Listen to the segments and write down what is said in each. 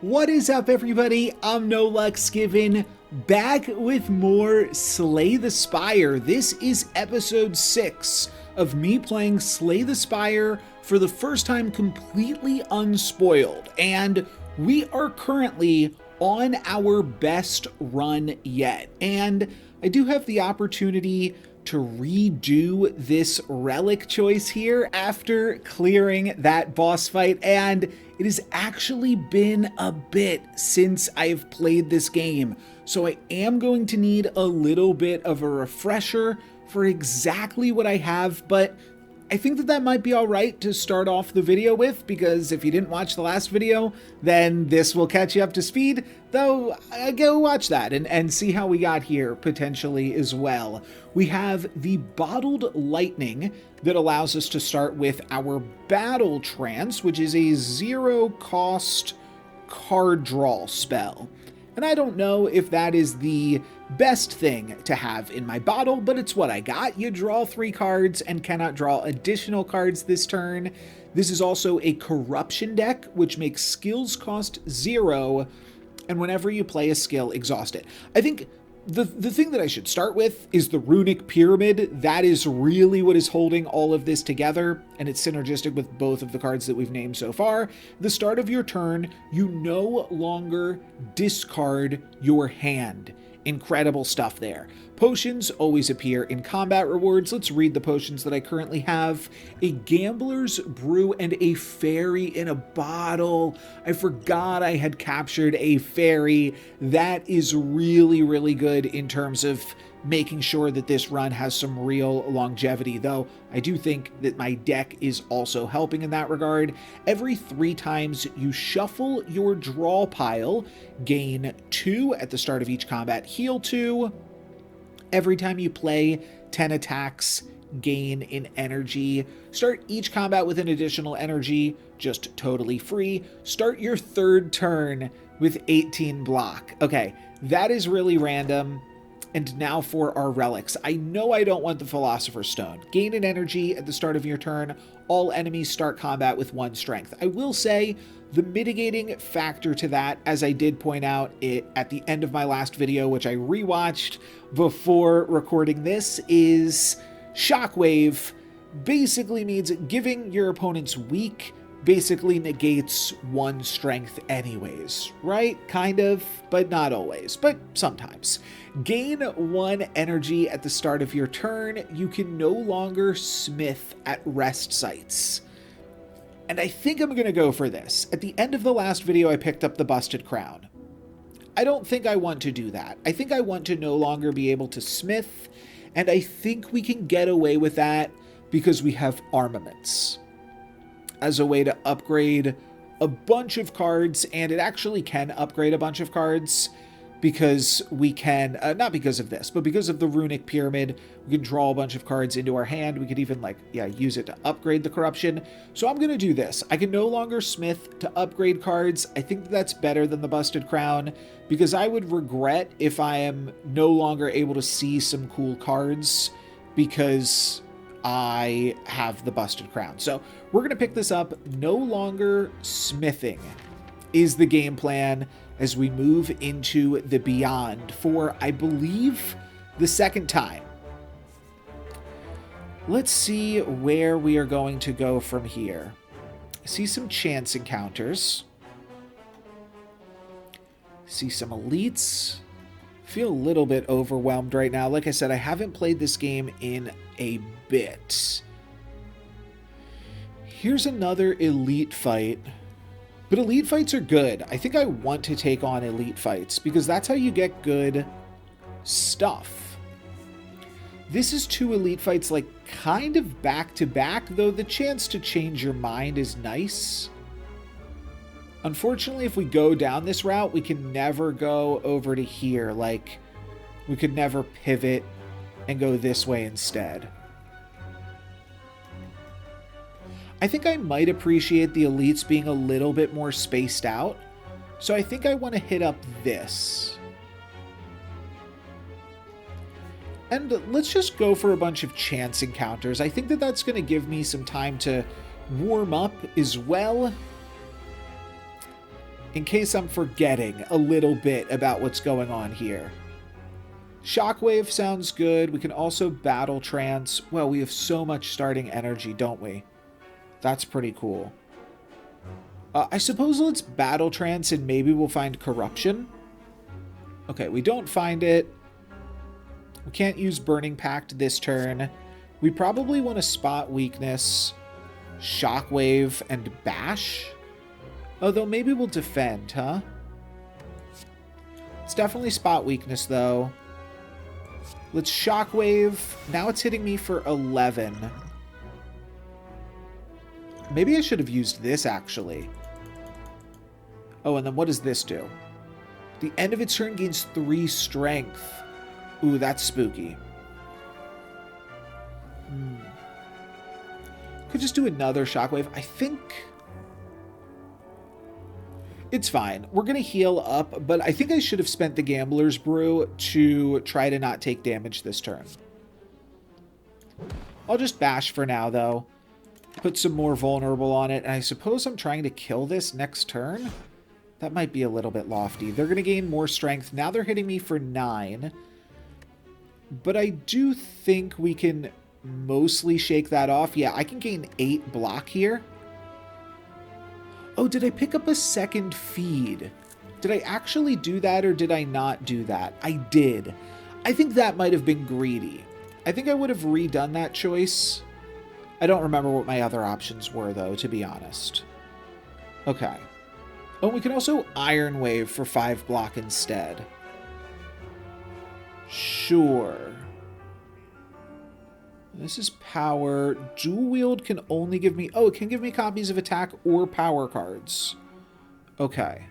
What is up, everybody? I'm NoLucksGiven, back with more Slay the Spire. This is episode 6 of me playing Slay the Spire for the first time completely unspoiled, and we are currently on our best run yet. And I do have the opportunity to redo this relic choice here after clearing that boss fight, and it has actually been a bit since I've played this game, so I am going to need a little bit of a refresher for exactly what I have, but I think that might be alright to start off the video with, because if you didn't watch the last video, then this will catch you up to speed, though go watch that and see how we got here potentially as well. We have the Bottled Lightning that allows us to start with our Battle Trance, which is a 0-cost card draw spell. And I don't know if that is the best thing to have in my bottle, but it's what I got. You draw 3 cards and cannot draw additional cards this turn. This is also a corruption deck, which makes skills cost 0, and whenever you play a skill, exhaust it. I think the thing that I should start with is the runic pyramid. That is really what is holding all of this together, and it's synergistic with both of the cards that we've named so far. The start of your turn, you no longer discard your hand. Incredible stuff there. Potions always appear in combat rewards. Let's read the potions that I currently have. A Gambler's Brew and a Fairy in a Bottle. I forgot I had captured a fairy. That is really, really good in terms of making sure that this run has some real longevity, though I do think that my deck is also helping in that regard. Every 3 times you shuffle your draw pile, gain 2 at the start of each combat, heal 2. Every time you play 10 attacks, gain in energy. Start each combat with an additional energy, just totally free. Start your 3rd turn with 18 block. Okay, that is really random. And now for our relics. I know I don't want the Philosopher's Stone. Gain an energy at the start of your turn. All enemies start combat with 1 strength. I will say the mitigating factor to that, as I did point out it at the end of my last video, which I rewatched before recording this, is Shockwave basically means giving your opponents weak basically negates 1 strength anyways, right? Kind of, but not always, but sometimes. Gain 1 energy at the start of your turn. You can no longer smith at rest sites. And I think I'm going to go for this. At the end of the last video, I picked up the Busted Crown. I don't think I want to do that. I think I want to no longer be able to smith, and I think we can get away with that because we have armaments as a way to upgrade a bunch of cards, and it actually can upgrade a bunch of cards because we can, not because of this, but because of the runic pyramid, we can draw a bunch of cards into our hand. We could even use it to upgrade the corruption. So I'm going to do this. I can no longer smith to upgrade cards. I think that's better than the Busted Crown, because I would regret if I am no longer able to see some cool cards because I have the Busted Crown. So we're going to pick this up. No longer smithing is the game plan as we move into the Beyond for, I believe, the 2nd time. Let's see where we are going to go from here. I see some chance encounters. See some elites. Feel a little bit overwhelmed right now. Like I said, I haven't played this game in a bit. Here's another elite fight. But elite fights are good. I think I want to take on elite fights because that's how you get good stuff. This is 2 elite fights like kind of back to back, though the chance to change your mind is nice. Unfortunately, if we go down this route, we can never go over to here. Like, we could never pivot and go this way instead. I think I might appreciate the elites being a little bit more spaced out, so I think I want to hit up this. And let's just go for a bunch of chance encounters. I think that that's going to give me some time to warm up as well. in case I'm forgetting a little bit about what's going on here. Shockwave sounds good. We can also battle trance. Well, we have so much starting energy, don't we? That's pretty cool. I suppose let's battle trance and maybe we'll find corruption. Okay, we don't find it. We can't use Burning Pact this turn. We probably want to spot weakness, Shockwave, and bash. Although maybe we'll defend, huh? It's definitely spot weakness, though. Let's Shockwave. Now it's hitting me for 11. Maybe I should have used this, actually. Oh, and then what does this do? The end of its turn gains 3 strength. Ooh, that's spooky. Could just do another Shockwave. I think it's fine. We're going to heal up, but I think I should have spent the Gambler's Brew to try to not take damage this turn. I'll just bash for now, though. Put some more vulnerable on it, and I suppose I'm trying to kill this next turn. That might be a little bit lofty. They're going to gain more strength. Now they're hitting me for 9. But I do think we can mostly shake that off. Yeah, I can gain 8 block here. Oh, did I pick up a second feed? Did I actually do that or did I not do that? I did. I think that might have been greedy. I think I would have redone that choice. I don't remember what my other options were, though, to be honest. Okay. Oh, we can also Iron Wave for 5 block instead. Sure. This is power. Dual wield can only give me... Oh, it can give me copies of attack or power cards. Okay.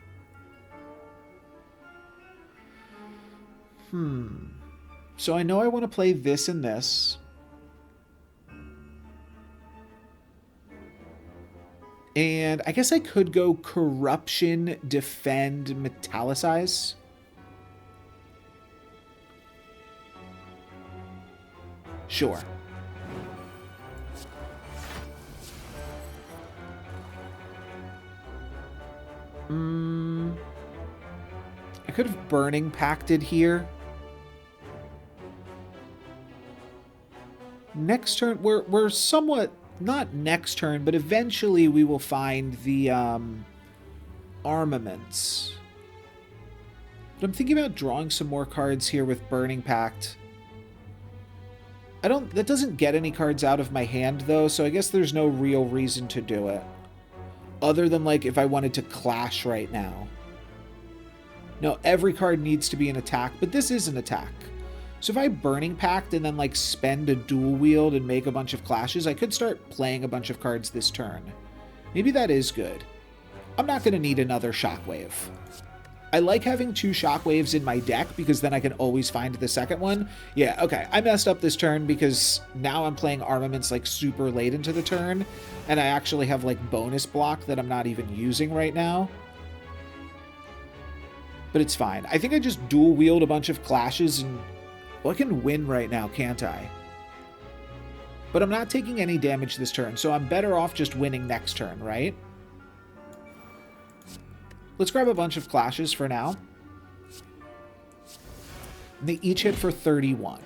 So I know I want to play this and this. And I guess I could go Corruption, Defend, Metallicize. Sure. I could have Burning Pacted here. Next turn, we're somewhat... Not next turn, but eventually we will find the armaments. But I'm thinking about drawing some more cards here with Burning Pact. That doesn't get any cards out of my hand, though, so I guess there's no real reason to do it. Other than, like, if I wanted to clash right now. No, every card needs to be an attack, but this is an attack. So if I Burning Pact and then, like, spend a dual wield and make a bunch of clashes, I could start playing a bunch of cards this turn. Maybe that is good. I'm not going to need another Shockwave. I like having 2 Shockwaves in my deck because then I can always find the second one. Yeah, okay, I messed up this turn because now I'm playing armaments, like, super late into the turn, and I actually have, like, bonus block that I'm not even using right now. But it's fine. I think I just dual wield a bunch of clashes and... Well, I can win right now, can't I? But I'm not taking any damage this turn, so I'm better off just winning next turn, right? Let's grab a bunch of clashes for now. And they each hit for 31.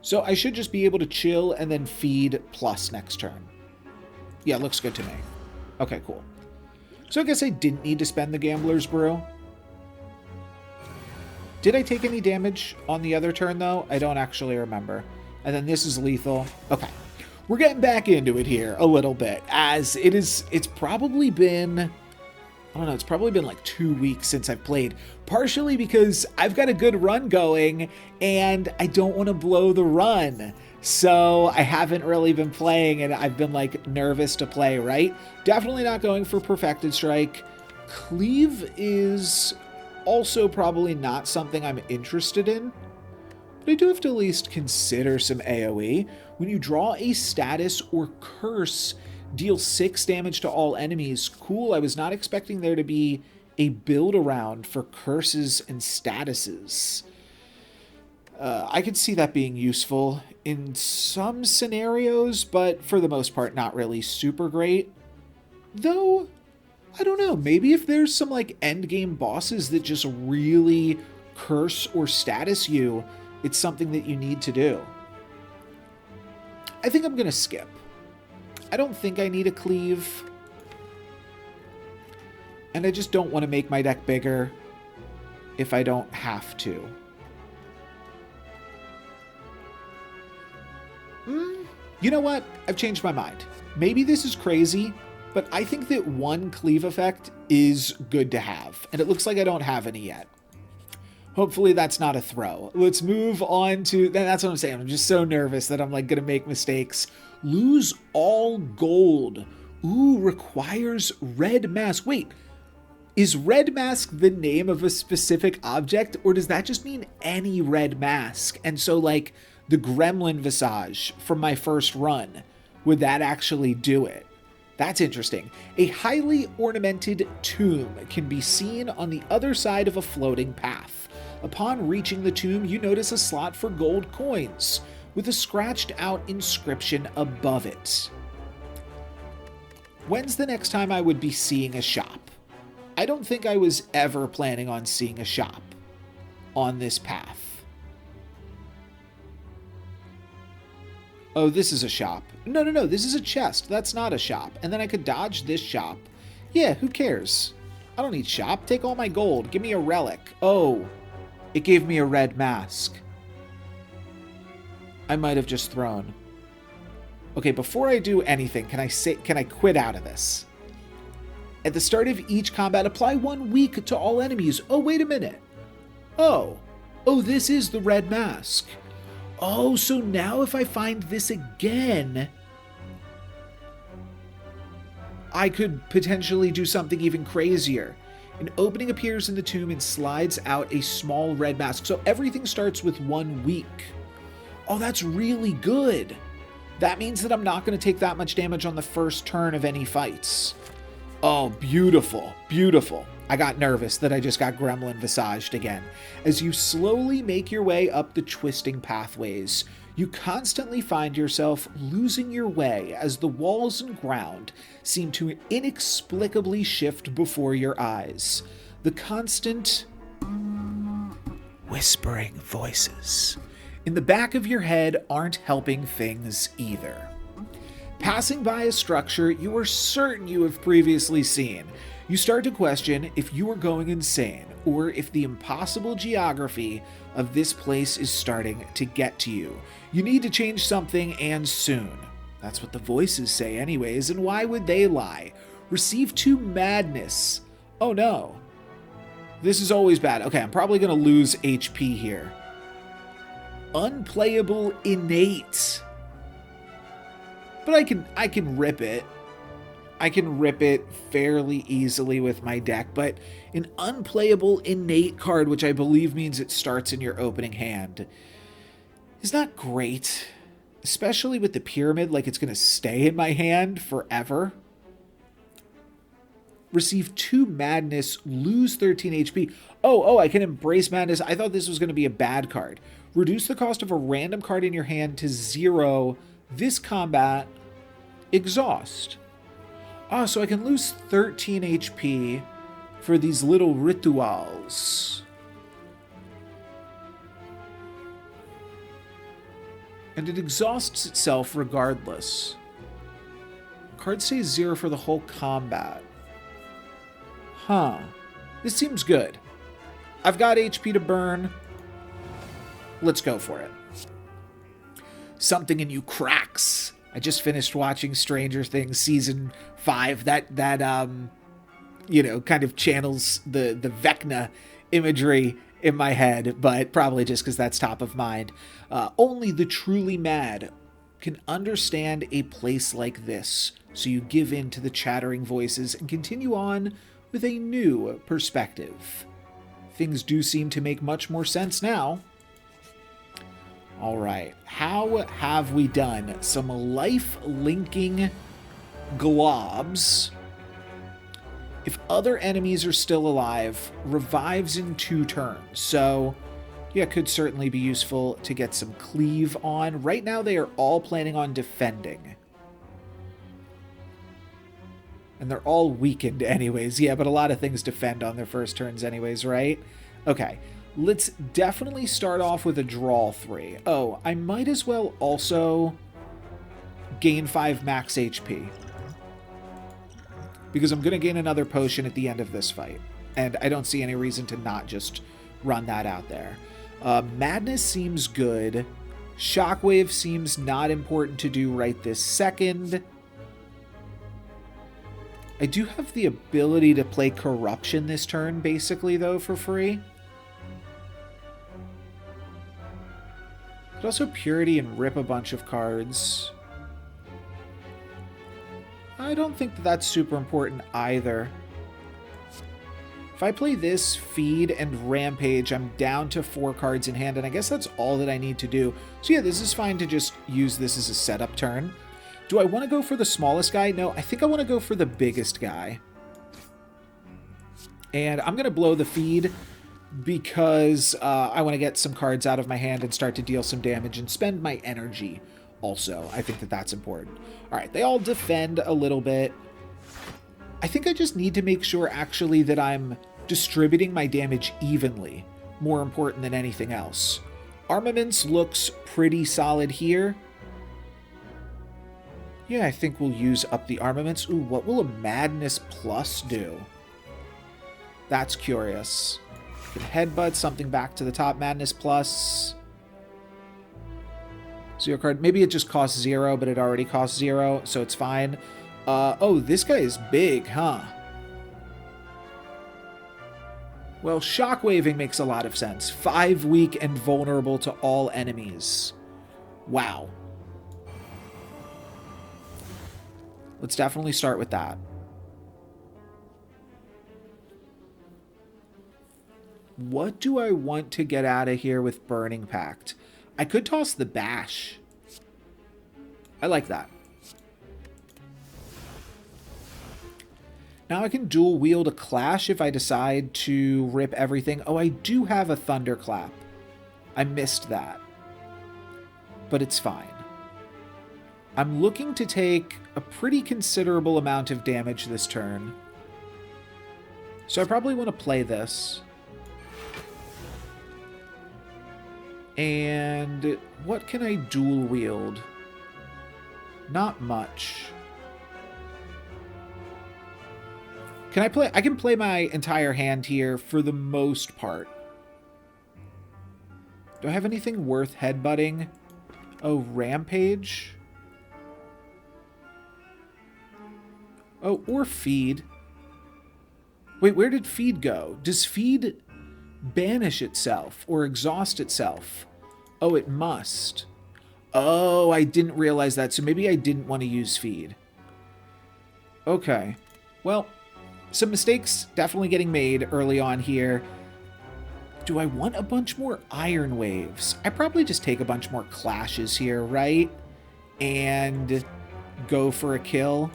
So I should just be able to chill and then feed plus next turn. Yeah, looks good to me. Okay, cool. So I guess I didn't need to spend the Gambler's Brew. Did I take any damage on the other turn, though? I don't actually remember. And then this is lethal. Okay. We're getting back into it here a little bit, as it's probably been... I don't know, it's probably been like 2 weeks since I've played. Partially because I've got a good run going, and I don't want to blow the run. So I haven't really been playing, and I've been, like, nervous to play, right? Definitely not going for Perfected Strike. Cleave is... also probably not something I'm interested in, but I do have to at least consider some AoE. When you draw a status or curse, deal 6 damage to all enemies. Cool, I was not expecting there to be a build around for curses and statuses. I could see that being useful in some scenarios, but for the most part, not really super great. Though... I don't know, maybe if there's some like end game bosses that just really curse or status you, it's something that you need to do. I think I'm going to skip. I don't think I need a cleave. And I just don't want to make my deck bigger if I don't have to. You know what? I've changed my mind. Maybe this is crazy, but I think that one cleave effect is good to have. And it looks like I don't have any yet. Hopefully that's not a throw. Let's move on to... That's what I'm saying. I'm just so nervous that I'm like going to make mistakes. Lose all gold. Ooh, requires red mask. Wait, is red mask the name of a specific object? Or does that just mean any red mask? And so like the gremlin visage from my first run, would that actually do it? That's interesting. A highly ornamented tomb can be seen on the other side of a floating path. Upon reaching the tomb, you notice a slot for gold coins with a scratched out inscription above it. When's the next time I would be seeing a shop? I don't think I was ever planning on seeing a shop on this path. Oh, this is a shop. No, this is a chest. That's not a shop. And then I could dodge this shop. Yeah, who cares? I don't need shop. Take all my gold. Give me a relic. Oh, it gave me a red mask. I might have just thrown. Okay, before I do anything, can I quit out of this? At the start of each combat, apply 1 week to all enemies. Oh, wait a minute. Oh, this is the red mask. Oh, so now if I find this again, I could potentially do something even crazier. An opening appears in the tomb and slides out a small red mask. So everything starts with 1 week. Oh, that's really good. That means that I'm not going to take that much damage on the first turn of any fights. Oh, beautiful, beautiful. I got nervous that I just got gremlin visaged again. As you slowly make your way up the twisting pathways, you constantly find yourself losing your way as the walls and ground seem to inexplicably shift before your eyes. The constant whispering voices in the back of your head aren't helping things either. Passing by a structure you are certain you have previously seen, you start to question if you are going insane or if the impossible geography of this place is starting to get to you. You need to change something, and soon. That's what the voices say anyways, and why would they lie? Receive 2 madness. Oh no. This is always bad. Okay, I'm probably going to lose HP here. Unplayable innate. But I can rip it. I can rip it fairly easily with my deck, but an unplayable innate card, which I believe means it starts in your opening hand, is not great. Especially with the pyramid, like it's going to stay in my hand forever. Receive 2 madness, lose 13 HP. Oh, I can embrace madness. I thought this was going to be a bad card. Reduce the cost of a random card in your hand to 0 this combat. Exhaust. So I can lose 13 HP for these little rituals. And it exhausts itself regardless. Card stays 0 for the whole combat. This seems good. I've got HP to burn. Let's go for it. Something in you cracks. I just finished watching Stranger Things season 5. That kind of channels the Vecna imagery in my head, but probably just because that's top of mind. Only the truly mad can understand a place like this, so you give in to the chattering voices and continue on with a new perspective. Things do seem to make much more sense now. All right, how have we done? Some life-linking globs. If other enemies are still alive, revives in 2 turns. So, yeah, could certainly be useful to get some cleave on. Right now, they are all planning on defending. And they're all weakened anyways. Yeah, but a lot of things defend on their first turns anyways, right? Okay, let's definitely start off with a draw 3. Oh, I might as well also gain 5 max HP. Because I'm going to gain another potion at the end of this fight. And I don't see any reason to not just run that out there. Madness seems good. Shockwave seems not important to do right this second. I do have the ability to play Corruption this turn, basically, though, for free. Could also Purity and rip a bunch of cards. I don't think that that's super important either. If I play this, Feed, and Rampage, I'm down to 4 cards in hand, and I guess that's all that I need to do. So yeah, this is fine to just use this as a setup turn. Do I want to go for the smallest guy? No, I think I want to go for the biggest guy. And I'm going to blow the Feed because I want to get some cards out of my hand and start to deal some damage and spend my energy also. I think that that's important. All right, they all defend a little bit. I think I just need to make sure, actually, that I'm distributing my damage evenly. More important than anything else. Armaments looks pretty solid here. Yeah, I think we'll use up the armaments. Ooh, what will a Madness Plus do? That's curious. Can headbutt something back to the top. Madness Plus. 0 card. Maybe it just costs 0, but it already costs 0, so it's fine. Oh, this guy is big, huh? Well, shockwaving makes a lot of sense. 5 weak and vulnerable to all enemies. Wow. Let's definitely start with that. What do I want to get out of here with Burning Pact? I could toss the Bash. I like that. Now I can dual wield a Clash if I decide to rip everything. Oh, I do have a Thunderclap. I missed that. But it's fine. I'm looking to take a pretty considerable amount of damage this turn. So I probably want to play this. And what can I dual wield? Not much. Can I play? I can play my entire hand here for the most part. Do I have anything worth headbutting? Oh, Rampage? Oh, or Feed. Wait, where did Feed go? Does Feed banish itself or exhaust itself? Oh, it must. Oh, I didn't realize that, so maybe I didn't want to use Feed. Okay. Well, some mistakes definitely getting made early on here. Do I want a bunch more Iron Waves? I probably just take a bunch more Clashes here, right? And go for a kill.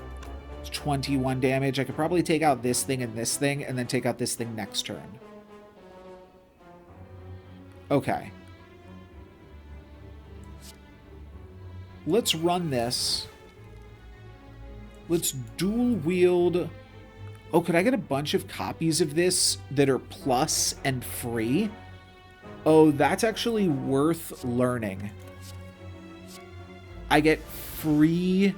It's 21 damage. I could probably take out this thing, and then take out this thing next turn. Okay. Let's run this. Let's dual wield. Oh, could I get a bunch of copies of this that are plus and free? Oh, that's actually worth learning. I get free...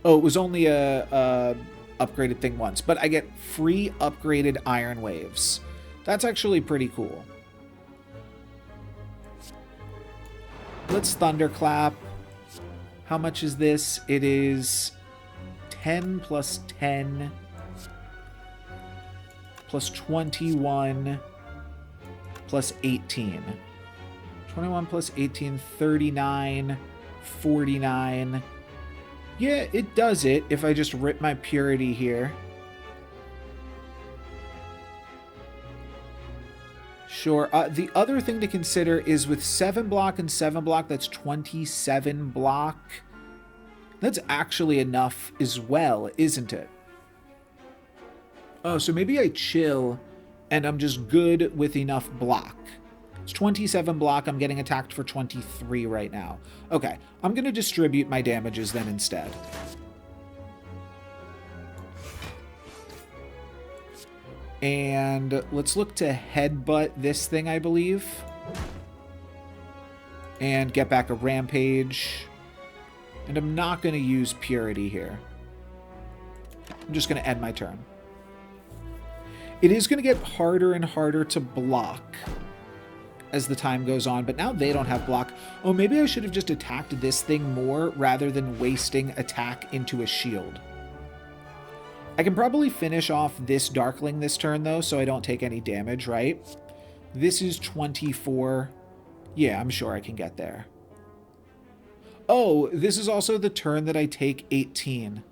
Oh, it was only a upgraded thing once, but I get free upgraded Iron Waves. That's actually pretty cool. Let's Thunderclap. How much is this? It is 10 plus 10 plus 21 plus 18. 21 plus 18, 39, 49. Yeah, it does it if I just rip my Purity here. Sure. The other thing to consider is with 7 block and 7 block, that's 27 block. That's actually enough as well, isn't it? Oh, so maybe I chill and I'm just good with enough block. It's 27 block. I'm getting attacked for 23 right now. Okay, I'm going to distribute my damages then instead. And let's look to headbutt this thing, I believe. And get back a rampage. And I'm not going to use purity here. I'm just going to end my turn. It is going to get harder and harder to block as the time goes on, but now they don't have block. Oh, maybe I should have just attacked this thing more rather than wasting attack into a shield. I can probably finish off this Darkling this turn, though, so I don't take any damage, right? This is 24. Yeah, I'm sure I can get there. Oh, this is also the turn that I take 18.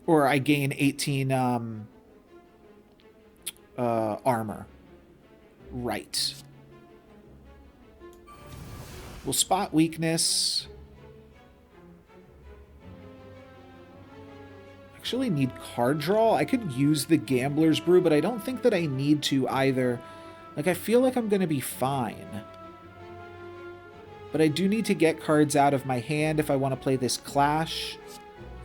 Or I gain 18 armor. Right. We'll spot weakness. Actually need card draw. I could use the Gambler's Brew, but I don't think that I need to either. Like, I feel like I'm going to be fine. But I do need to get cards out of my hand if I want to play this Clash.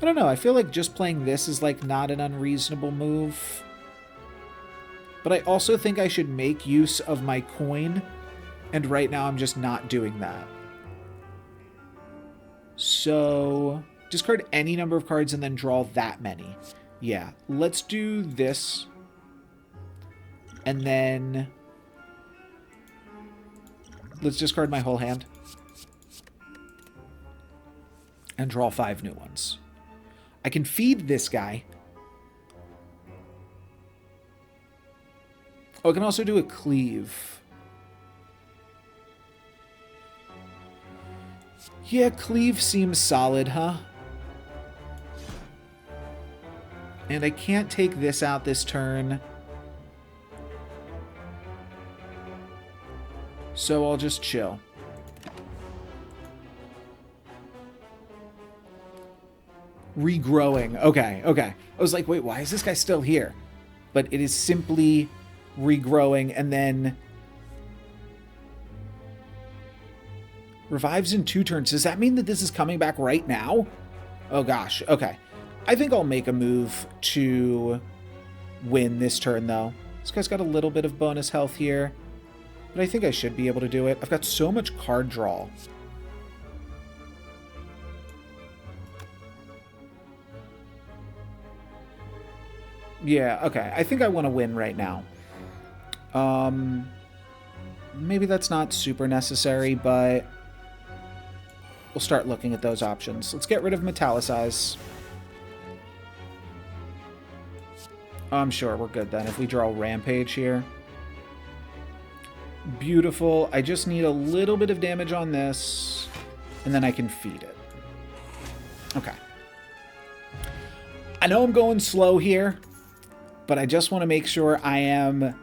I don't know. I feel like just playing this is, like, not an unreasonable move. But I also think I should make use of my coin. And right now I'm just not doing that. So discard any number of cards and then draw that many. Yeah, let's do this. And then let's discard my whole hand. And draw 5 new ones. I can feed this guy. Oh, I can also do a cleave. Yeah, cleave seems solid, huh? And I can't take this out this turn. So I'll just chill. Regrowing. Okay, okay. I was like, wait, why is this guy still here? But it is simply regrowing, and then revives in 2 turns. Does that mean that this is coming back right now? Oh gosh, okay. I think I'll make a move to win this turn, though. This guy's got a little bit of bonus health here, but I think I should be able to do it. I've got so much card draw. Yeah, okay. I think I want to win right now. Maybe that's not super necessary, but we'll start looking at those options. Let's get rid of Metallicize. I'm sure we're good then if we draw Rampage here. Beautiful. I just need a little bit of damage on this, and then I can feed it. Okay. I know I'm going slow here, but I just want to make sure I am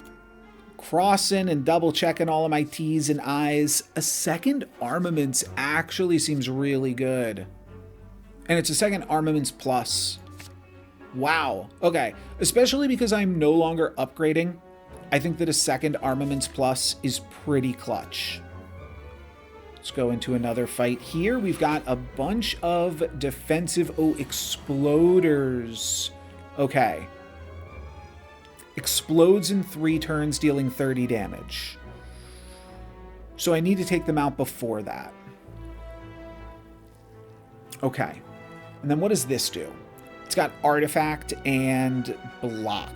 crossing and double checking all of my T's and I's. A second Armaments actually seems really good. And it's a second Armaments plus. Wow. Okay. Especially because I'm no longer upgrading. I think that a second Armaments plus is pretty clutch. Let's go into another fight here. We've got a bunch of defensive... Oh, Exploders. Okay. Explodes in 3 turns, dealing 30 damage. So I need to take them out before that. Okay. And then what does this do? It's got Artifact and Block.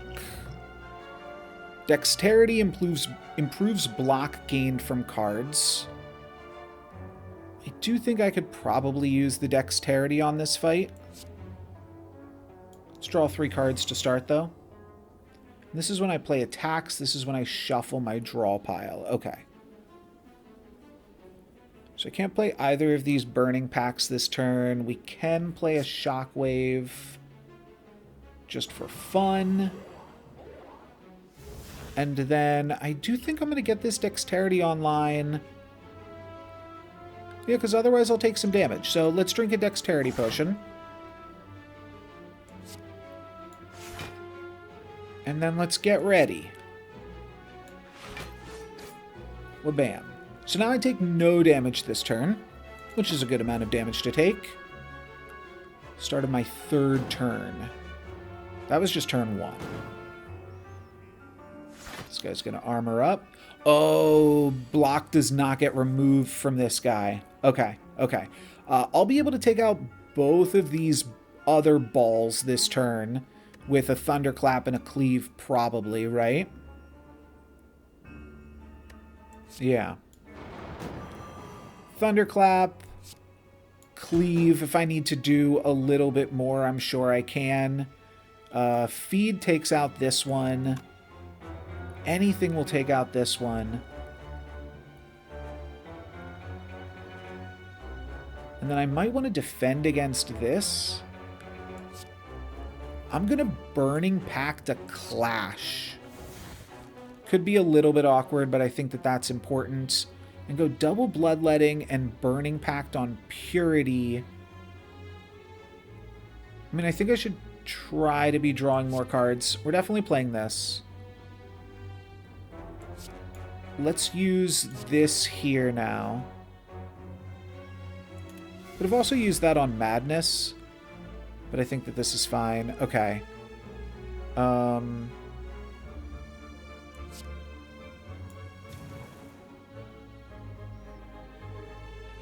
Dexterity improves block gained from cards. I do think I could probably use the Dexterity on this fight. Let's draw 3 cards to start, though. This is when I play attacks. This is when I shuffle my draw pile. Okay. So I can't play either of these burning packs this turn. We can play a Shockwave just for fun. And then I do think I'm going to get this Dexterity online. Yeah, because otherwise I'll take some damage. So let's drink a Dexterity potion. And then let's get ready. Well, bam. So now I take no damage this turn, which is a good amount of damage to take. Start of my 3rd turn. That was just turn 1. This guy's going to armor up. Oh, block does not get removed from this guy. Okay, okay. I'll be able to take out both of these other balls this turn with a thunderclap and a cleave, probably, right? Yeah. Thunderclap, cleave. If I need to do a little bit more, I'm sure I can. Feed takes out this one. Anything will take out this one. And then I might want to defend against this. I'm going to Burning Pact a Clash. Could be a little bit awkward, but I think that that's important. And go double Bloodletting and Burning Pact on Purity. I mean, I think I should try to be drawing more cards. We're definitely playing this. Let's use this here now. Could have also used that on Madness, but I think that this is fine. Okay.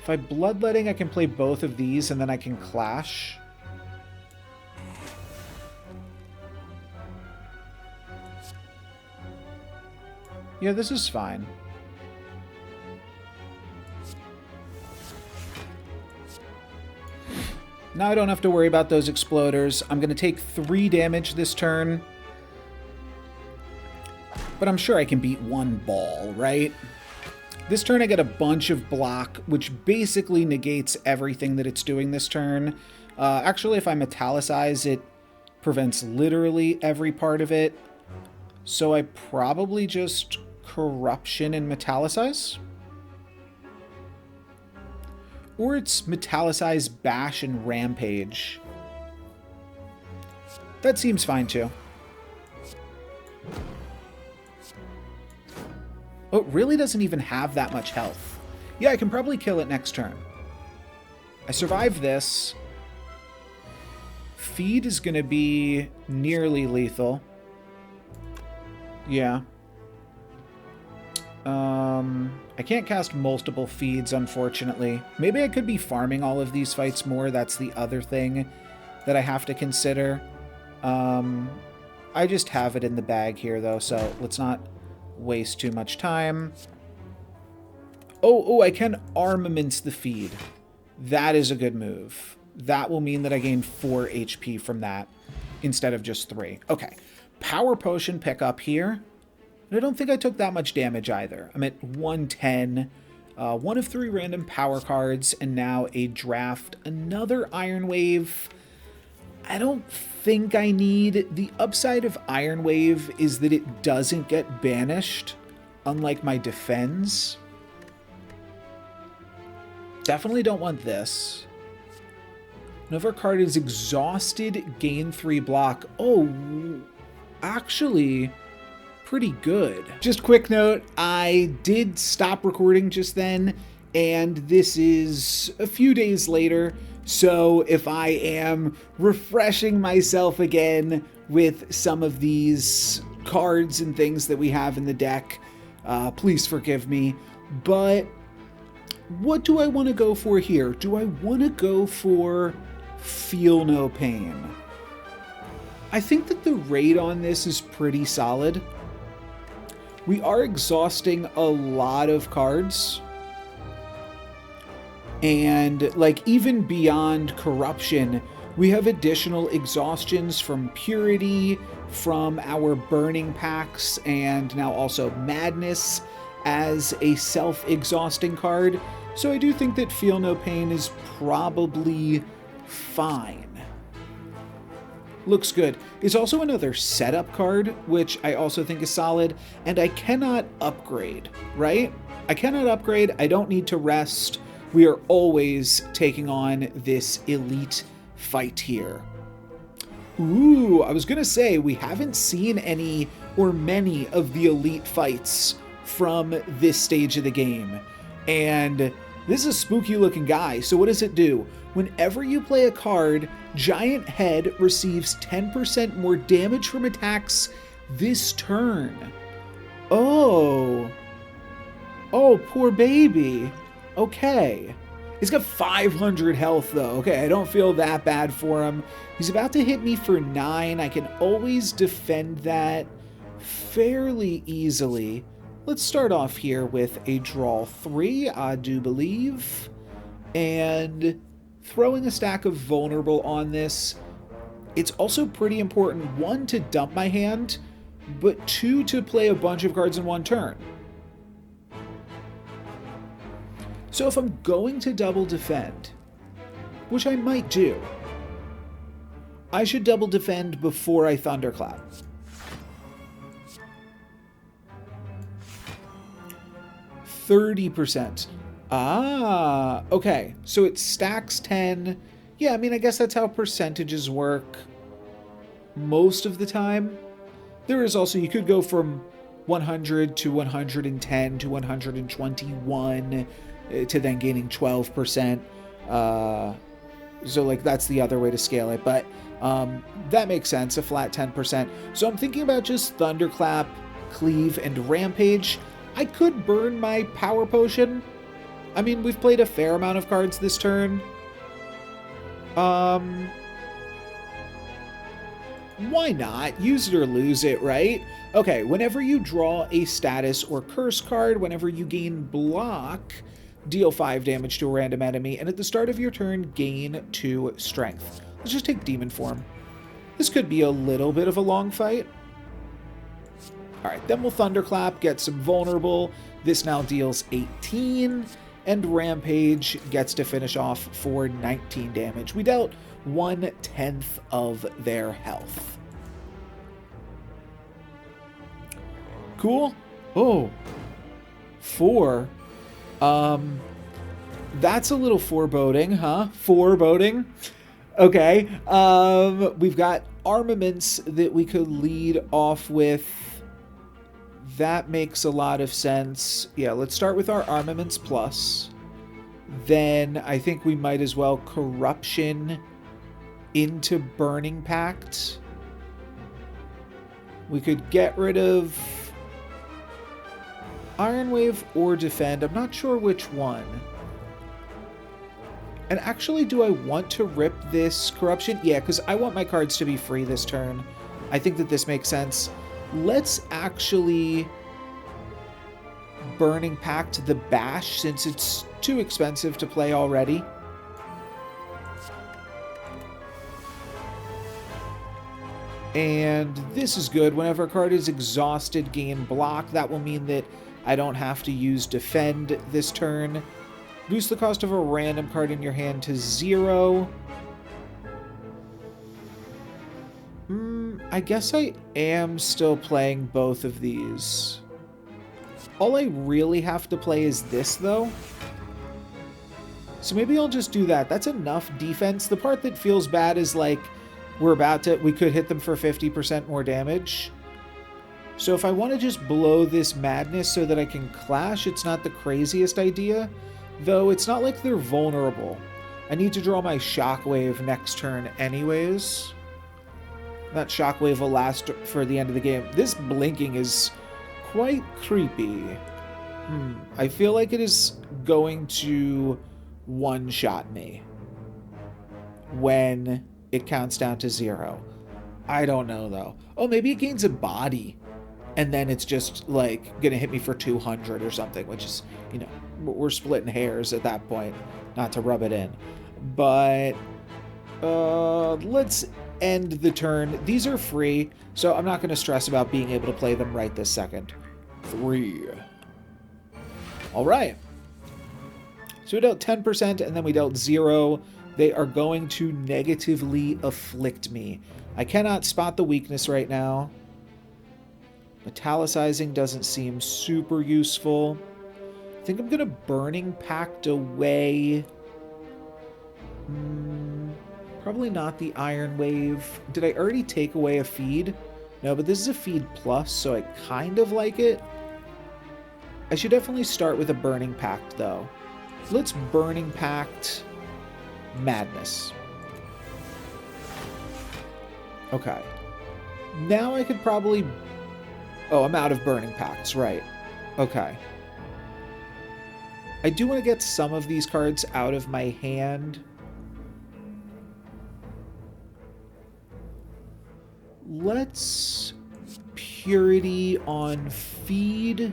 If I Bloodletting, I can play both of these, and then I can Clash. Yeah, this is fine. Now I don't have to worry about those exploders. I'm going to take 3 damage this turn. But I'm sure I can beat 1 ball, right? This turn I get a bunch of block, which basically negates everything that it's doing this turn. Actually, if I metallicize, it prevents literally every part of it. So I probably just Corruption and metallicize? Or it's metallicize, bash, and rampage. That seems fine too. Oh, it really doesn't even have that much health. Yeah, I can probably kill it next turn. I survive this. Feed is going to be nearly lethal. Yeah. I can't cast multiple feeds, unfortunately. Maybe I could be farming all of these fights more. That's the other thing that I have to consider. I just have it in the bag here, though, so let's not waste too much time. Oh, I can armaments the feed. That is a good move. That will mean that I gain 4 HP from that instead of just 3. Okay. Power Potion pickup here. And I don't think I took that much damage either. I'm at 110. 1 of 3 random power cards, and now a draft. Another Iron Wave. I don't think I need. The upside of Iron Wave is that it doesn't get banished, unlike my defense. Definitely don't want this. Whenever a card is exhausted, gain 3 block. Oh, actually, pretty good. Just quick note, I did stop recording just then, and this is a few days later, so if I am refreshing myself again with some of these cards and things that we have in the deck, please forgive me. But what do I want to go for here? Do I want to go for Feel No Pain? I think that the rate on this is pretty solid. We are exhausting a lot of cards. And, like, even beyond Corruption, we have additional exhaustions from Purity, from our Burning Pacts, and now also Madness as a self-exhausting card. So I do think that Feel No Pain is probably fine. Looks good. It's also another setup card, which I also think is solid, and I cannot upgrade, right? I cannot upgrade. I don't need to rest. We are always taking on this elite fight here. Ooh, I was gonna say, we haven't seen any or many of the elite fights from this stage of the game. And this is a spooky looking guy. So what does it do? Whenever you play a card, Giant Head receives 10% more damage from attacks this turn. Oh. Oh, poor baby. Okay. He's got 500 health, though. Okay, I don't feel that bad for him. He's about to hit me for 9. I can always defend that fairly easily. Let's start off here with a draw 3, I do believe. And throwing a stack of vulnerable on this. It's also pretty important, 1, to dump my hand, but 2, to play a bunch of cards in one turn. So if I'm going to double defend, which I might do, I should double defend before I thunderclap. %. Ah, okay. So it stacks 10. Yeah, I mean, I guess that's how percentages work most of the time. There is also, you could go from 100 to 110 to 121 to then gaining 12%. So like that's the other way to scale it, but that makes sense, a flat 10%. So I'm thinking about just Thunderclap, Cleave, and Rampage. I could burn my Power Potion. I mean, we've played a fair amount of cards this turn. Why not? Use it or lose it, right? Okay, whenever you draw a status or curse card, whenever you gain block, deal 5 damage to a random enemy, and at the start of your turn, gain 2 strength. Let's just take Demon Form. This could be a little bit of a long fight. Alright, then we'll Thunderclap, get some vulnerable. This now deals 18, and Rampage gets to finish off for 19 damage. We dealt 1/10 of their health. Cool. Oh, 4. That's a little foreboding, huh? Foreboding. Okay. We've got armaments that we could lead off with. That makes a lot of sense. Yeah, let's start with our armaments plus. Then I think we might as well corruption into Burning Pact. We could get rid of Iron Wave or Defend. I'm not sure which one. And actually, do I want to rip this Corruption? Yeah, because I want my cards to be free this turn. I think that this makes sense. Let's actually Burning Pact the Bash, since it's too expensive to play already. And this is good. Whenever a card is exhausted, gain block. That will mean that I don't have to use Defend this turn. Reduce the cost of a random card in your hand to 0. I guess I am still playing both of these. All I really have to play is this, though. So maybe I'll just do that. That's enough defense. The part that feels bad is like we could hit them for 50% more damage. So if I want to just blow this madness so that I can clash, it's not the craziest idea. Though it's not like they're vulnerable. I need to draw my Shockwave next turn anyways. That Shockwave will last for the end of the game. This blinking is quite creepy. I feel like it is going to one-shot me when it counts down to 0. I don't know, though. Oh, maybe it gains a body. And then it's just, like, gonna hit me for 200 or something, which is, you know, we're splitting hairs at that point. Not to rub it in. But, let's end the turn. These are free, so I'm not gonna stress about being able to play them right this second. 3. Alright. So we dealt 10%, and then we dealt 0. They are going to negatively afflict me. I cannot spot the weakness right now. Metallicizing doesn't seem super useful. I think I'm going to Burning Pact away. Probably not the Iron Wave. Did I already take away a feed? No, but this is a feed plus, so I kind of like it. I should definitely start with a Burning Pact, though. Let's Burning Pact Madness. Okay. Now I could probably... Oh, I'm out of Burning Pacts, right. Okay. I do want to get some of these cards out of my hand. Let's Purity on Feed.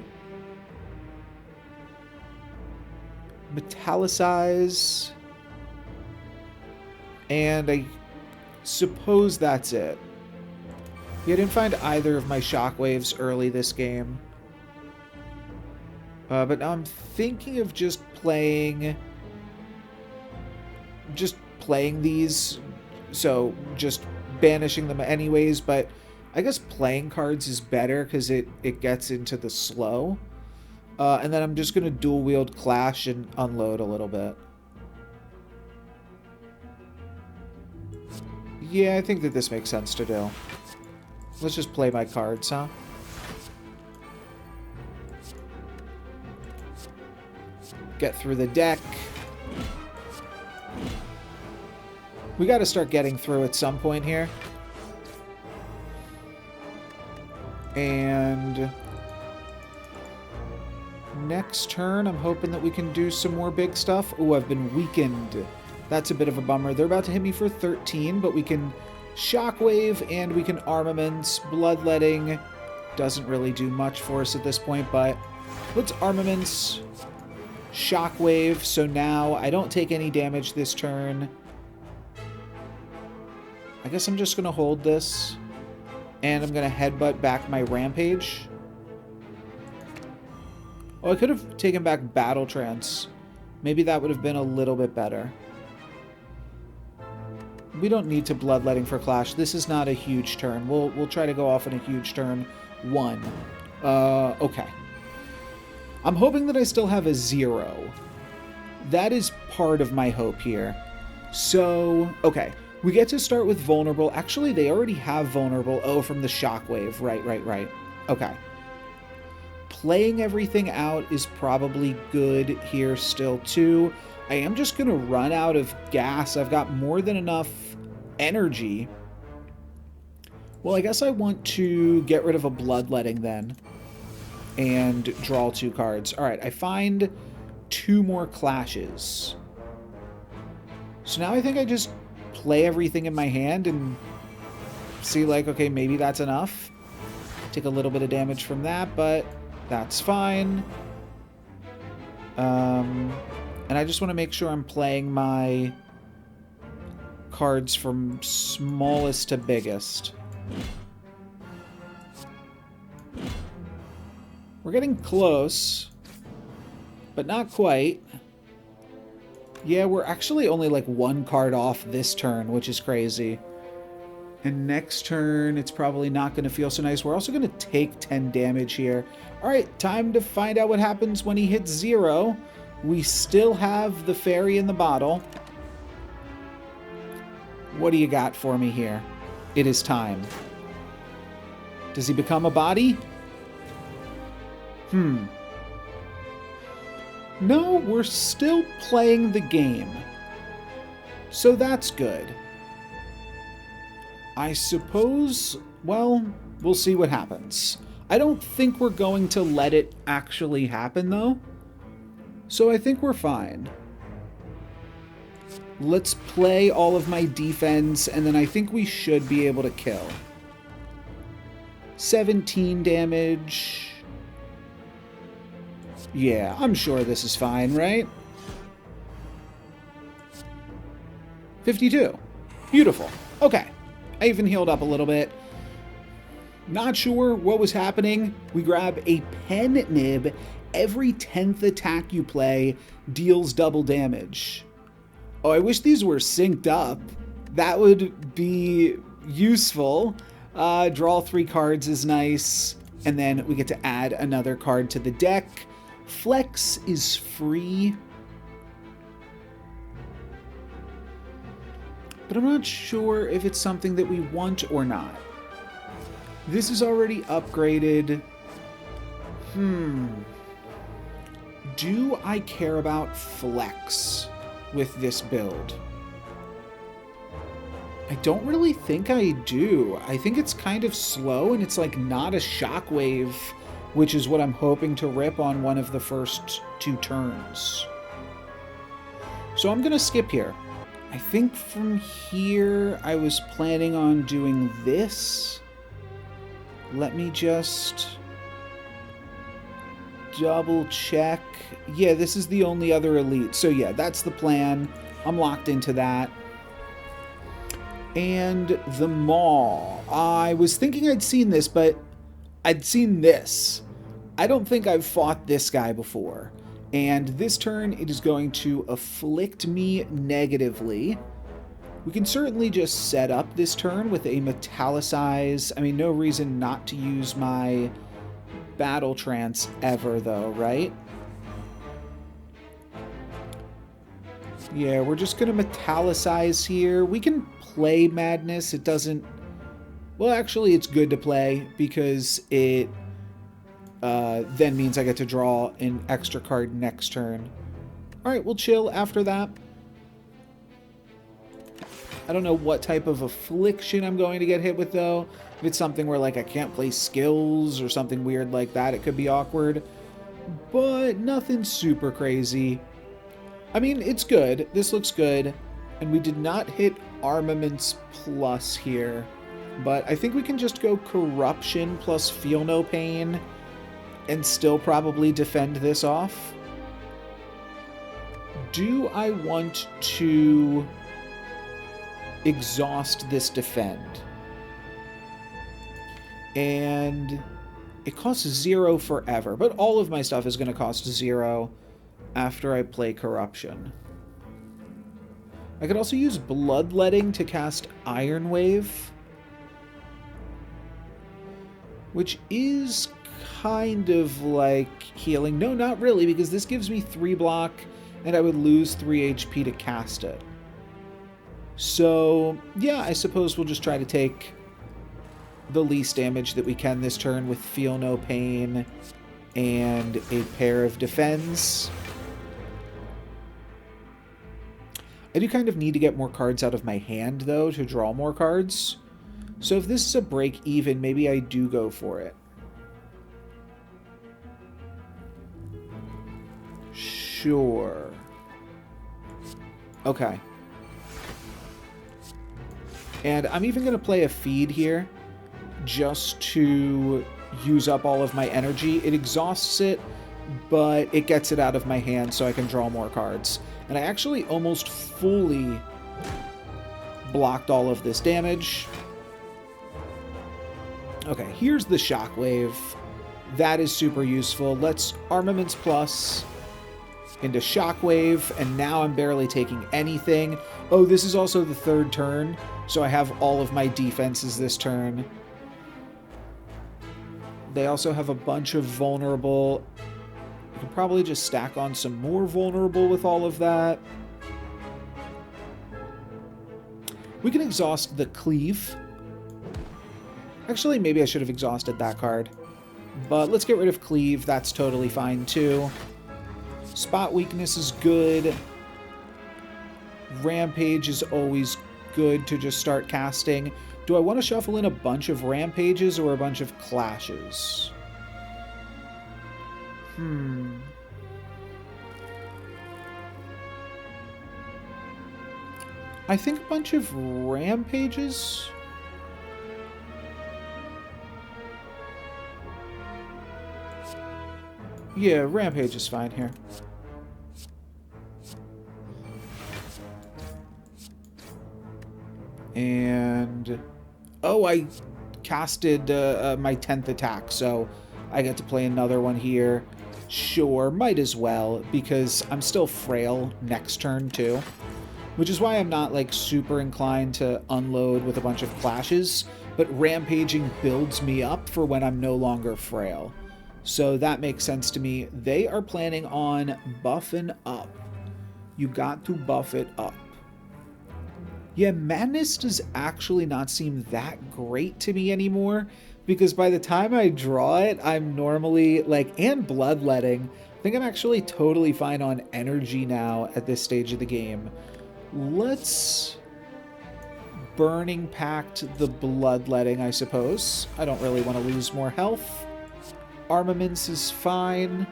Metallicize. And I suppose that's it. Yeah, I didn't find either of my shockwaves early this game. But now I'm thinking of just playing these, so just banishing them anyways, but I guess playing cards is better because it gets into the slow. And then I'm just going to dual wield Clash and unload a little bit. Yeah, I think that this makes sense to do. Let's just play my cards, huh? Get through the deck. We got to start getting through at some point here. And next turn, I'm hoping that we can do some more big stuff. Oh, I've been weakened. That's a bit of a bummer. They're about to hit me for 13, but we can Shockwave and we can Armaments. Bloodletting doesn't really do much for us at this point, but let's Armaments. Shockwave, so now I don't take any damage this turn. I guess I'm just going to hold this, and I'm going to headbutt back my Rampage. Oh, I could have taken back Battle Trance. Maybe that would have been a little bit better. We don't need to Bloodletting for Clash. This is not a huge turn. We'll try to go off in a huge turn. 1. Okay. I'm hoping that I still have a 0. That is part of my hope here. So, okay. We get to start with Vulnerable. Actually, they already have Vulnerable. Oh, from the Shockwave. Right. Okay. Playing everything out is probably good here still, too. I am just going to run out of gas. I've got more than enough energy. Well, I guess I want to get rid of a Bloodletting then. And draw 2 cards. Alright, I find 2 more Clashes. So now I think I just play everything in my hand and see, like, okay, maybe that's enough. Take a little bit of damage from that, but that's fine. And I just want to make sure I'm playing my cards from smallest to biggest. We're getting close, but not quite. Yeah, we're actually only like 1 card off this turn, which is crazy. And next turn, it's probably not going to feel so nice. We're also going to take 10 damage here. All right, time to find out what happens when he hits 0. We still have the fairy in the bottle. What do you got for me here? It is time. Does he become a body? No, we're still playing the game. So that's good. I suppose, well, we'll see what happens. I don't think we're going to let it actually happen, though. So I think we're fine. Let's play all of my defense, and then I think we should be able to kill. 17 damage. Yeah, I'm sure this is fine, right? 52. Beautiful. Okay. I even healed up a little bit. Not sure what was happening. We grab a pen nib. Every 10th attack you play deals double damage. Oh, I wish these were synced up. That would be useful. Draw 3 cards is nice. And then we get to add another card to the deck. Flex is free. But I'm not sure if it's something that we want or not. This is already upgraded. Do I care about Flex with this build? I don't really think I do. I think it's kind of slow and it's like not a shockwave, which is what I'm hoping to rip on one of the first 2 turns. So I'm going to skip here. I think from here I was planning on doing this. Let me just double check. Yeah, this is the only other elite. So yeah, that's the plan. I'm locked into that. And the Maw. I was thinking I'd seen this, but I'd seen this. I don't think I've fought this guy before. And this turn, it is going to afflict me negatively. We can certainly just set up this turn with a metallicize. I mean, no reason not to use my battle trance ever, though, right? Yeah, we're just going to metallicize here. We can play Madness. It doesn't... Well, actually, it's good to play because it then means I get to draw an extra card next turn. All right, we'll chill after that. I don't know what type of affliction I'm going to get hit with, though. If it's something where, like, I can't play skills or something weird like that, it could be awkward. But nothing super crazy. I mean, it's good. This looks good. And we did not hit Armaments Plus here. But I think we can just go Corruption plus Feel No Pain and still probably defend this off. Do I want to exhaust this defend? And it costs 0 forever, but all of my stuff is going to cost 0 after I play Corruption. I could also use Bloodletting to cast Iron Wave, which is kind of like healing. No, not really, because this gives me 3 block, and I would lose 3 HP to cast it. So, yeah, I suppose we'll just try to take the least damage that we can this turn with Feel No Pain and a pair of Defends. I do kind of need to get more cards out of my hand, though, to draw more cards. So if this is a break even, maybe I do go for it. Sure. Okay. And I'm even going to play a feed here just to use up all of my energy. It exhausts it, but it gets it out of my hand so I can draw more cards. And I actually almost fully blocked all of this damage. Okay, here's the Shockwave. That is super useful. Let's Armaments Plus into Shockwave, and now I'm barely taking anything. Oh, this is also the 3rd turn, so I have all of my defenses this turn. They also have a bunch of vulnerable. You can probably just stack on some more vulnerable with all of that. We can exhaust the Cleave. Actually, maybe I should have exhausted that card. But let's get rid of Cleave. That's totally fine, too. Spot Weakness is good. Rampage is always good to just start casting. Do I want to shuffle in a bunch of Rampages or a bunch of Clashes? I think a bunch of Rampages. Yeah, Rampage is fine here. And oh, I casted my 10th attack, so I get to play another one here. Sure, might as well, because I'm still frail next turn too, which is why I'm not like super inclined to unload with a bunch of Clashes, but Rampaging builds me up for when I'm no longer frail. So that makes sense to me. They are planning on buffing up. You got to buff it up. Yeah, Madness does actually not seem that great to me anymore, because by the time I draw it, I'm normally, like, and Bloodletting, I think I'm actually totally fine on energy now at this stage of the game. Let's Burning Pact the Bloodletting, I suppose. I don't really want to lose more health. Armaments is fine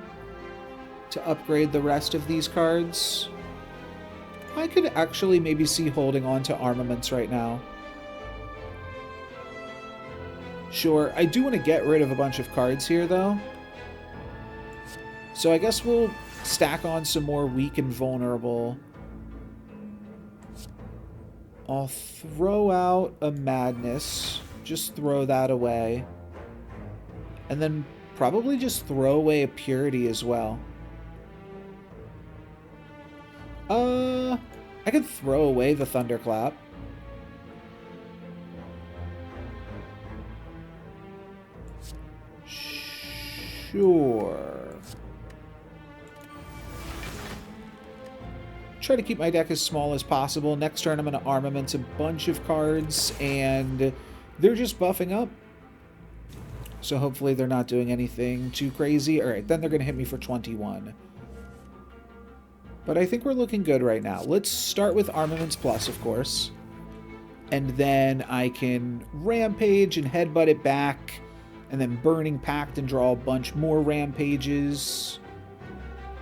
to upgrade the rest of these cards. I could actually maybe see holding on to armaments right now. Sure, I do want to get rid of a bunch of cards here, though. So I guess we'll stack on some more weak and vulnerable. I'll throw out a Madness. Just throw that away. And then probably just throw away a Purity as well. I could throw away the Thunderclap. Sure. Try to keep my deck as small as possible. Next turn I'm going to armament a bunch of cards, and they're just buffing up. So hopefully they're not doing anything too crazy. Alright, then they're going to hit me for 21. But I think we're looking good right now. Let's start with Armaments Plus, of course. And then I can Rampage and Headbutt it back. And then Burning Pact and draw a bunch more Rampages.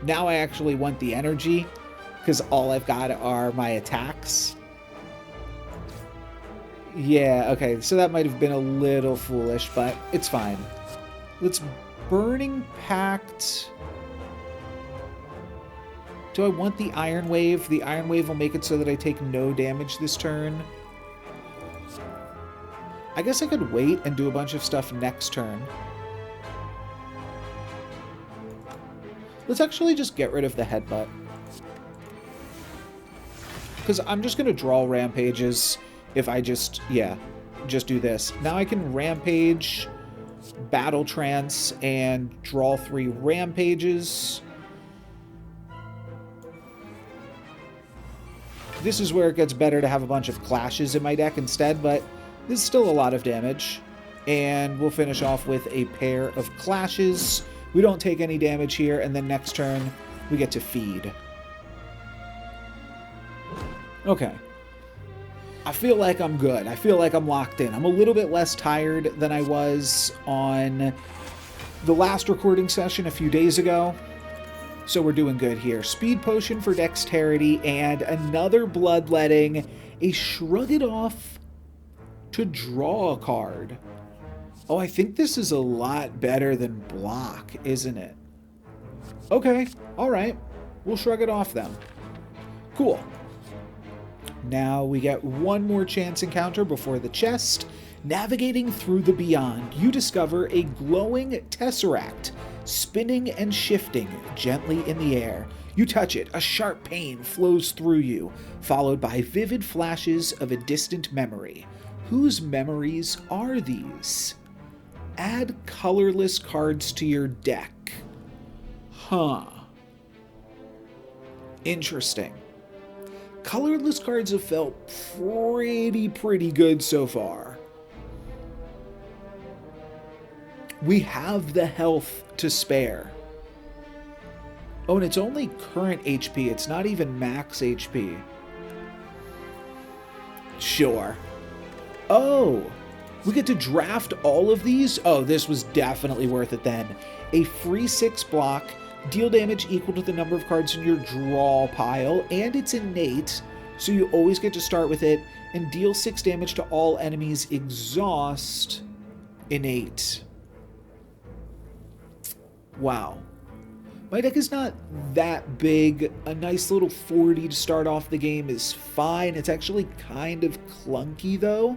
Now I actually want the energy, because all I've got are my attacks. Yeah, okay, so that might have been a little foolish, but it's fine. Let's Burning Pact. Do I want the Iron Wave? The Iron Wave will make it so that I take no damage this turn. I guess I could wait and do a bunch of stuff next turn. Let's actually just get rid of the Headbutt. Because I'm just going to draw Rampages if I just do this. Now I can Rampage, Battle Trance, and draw 3 Rampages. This is where it gets better to have a bunch of Clashes in my deck instead, but this is still a lot of damage. And we'll finish off with a pair of Clashes. We don't take any damage here, and then next turn we get to feed. Okay. I feel like I'm good. I feel like I'm locked in. I'm a little bit less tired than I was on the last recording session a few days ago. So we're doing good here. Speed Potion for Dexterity and another Bloodletting. A Shrug It Off to draw a card. Oh, I think this is a lot better than Block, isn't it? Okay, alright. We'll Shrug It Off then. Cool. Now we get one more chance encounter before the chest. Navigating through the beyond, you discover a glowing tesseract, spinning and shifting gently in the air. You touch it, a sharp pain flows through you, followed by vivid flashes of a distant memory. Whose memories are these? Add colorless cards to your deck. Huh. Interesting. Colorless cards have felt pretty good so far. We have the health to spare. Oh, and it's only current HP. It's not even max HP. Sure. Oh, we get to draft all of these? Oh, this was definitely worth it then. A free 6 block, deal damage equal to the number of cards in your draw pile, and it's innate, so you always get to start with it, and deal 6 damage to all enemies exhaust. Innate. Wow. My deck is not that big. A nice little 40 to start off the game is fine. It's actually kind of clunky, though.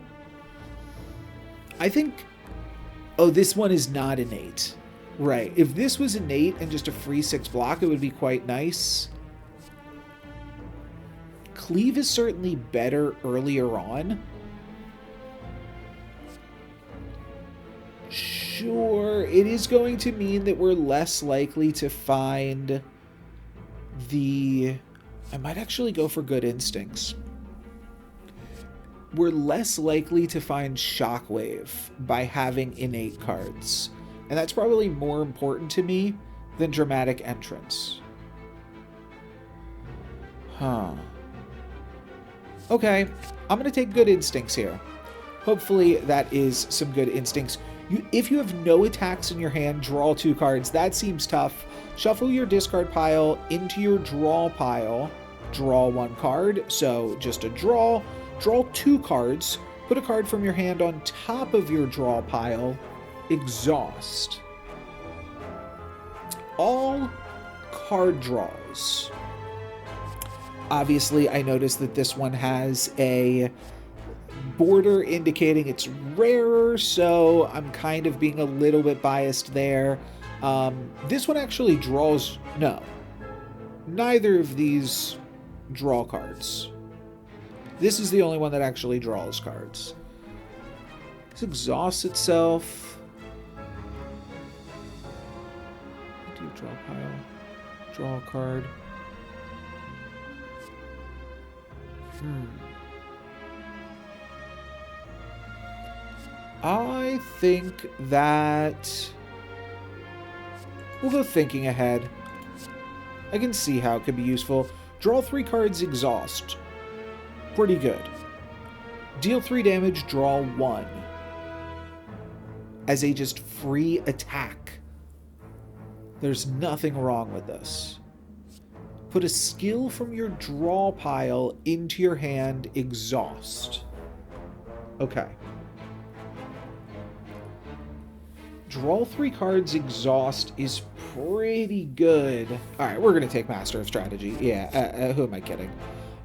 I think... Oh, this one is not innate. Right. If this was innate and just a free 6 block, it would be quite nice. Cleave is certainly better earlier on. Sure, it is going to mean that we're less likely to find the... I might actually go for Good Instincts. We're less likely to find Shockwave by having innate cards. And that's probably more important to me than Dramatic Entrance. Huh. Okay, I'm going to take good instincts here. Hopefully that is some good instincts. If you have no attacks in your hand, draw 2 cards. That seems tough. Shuffle your discard pile into your draw pile. Draw 1 card, so just a draw. Draw 2 cards. Put a card from your hand on top of your draw pile. Exhaust. All card draws. Obviously, I noticed that this one has a border indicating it's rarer, so I'm kind of being a little bit biased there. This one actually draws... No. Neither of these draw cards. This is the only one that actually draws cards. This exhausts itself. Do you draw a pile? Draw a card. I think that we'll go thinking ahead. I can see how it could be useful. Draw 3 cards, exhaust. Pretty good. Deal 3 damage, draw 1. As a just free attack. There's nothing wrong with this. Put a skill from your draw pile into your hand, exhaust. Okay. Draw 3 cards, exhaust is pretty good. Alright, we're going to take Master of Strategy. Yeah, who am I kidding?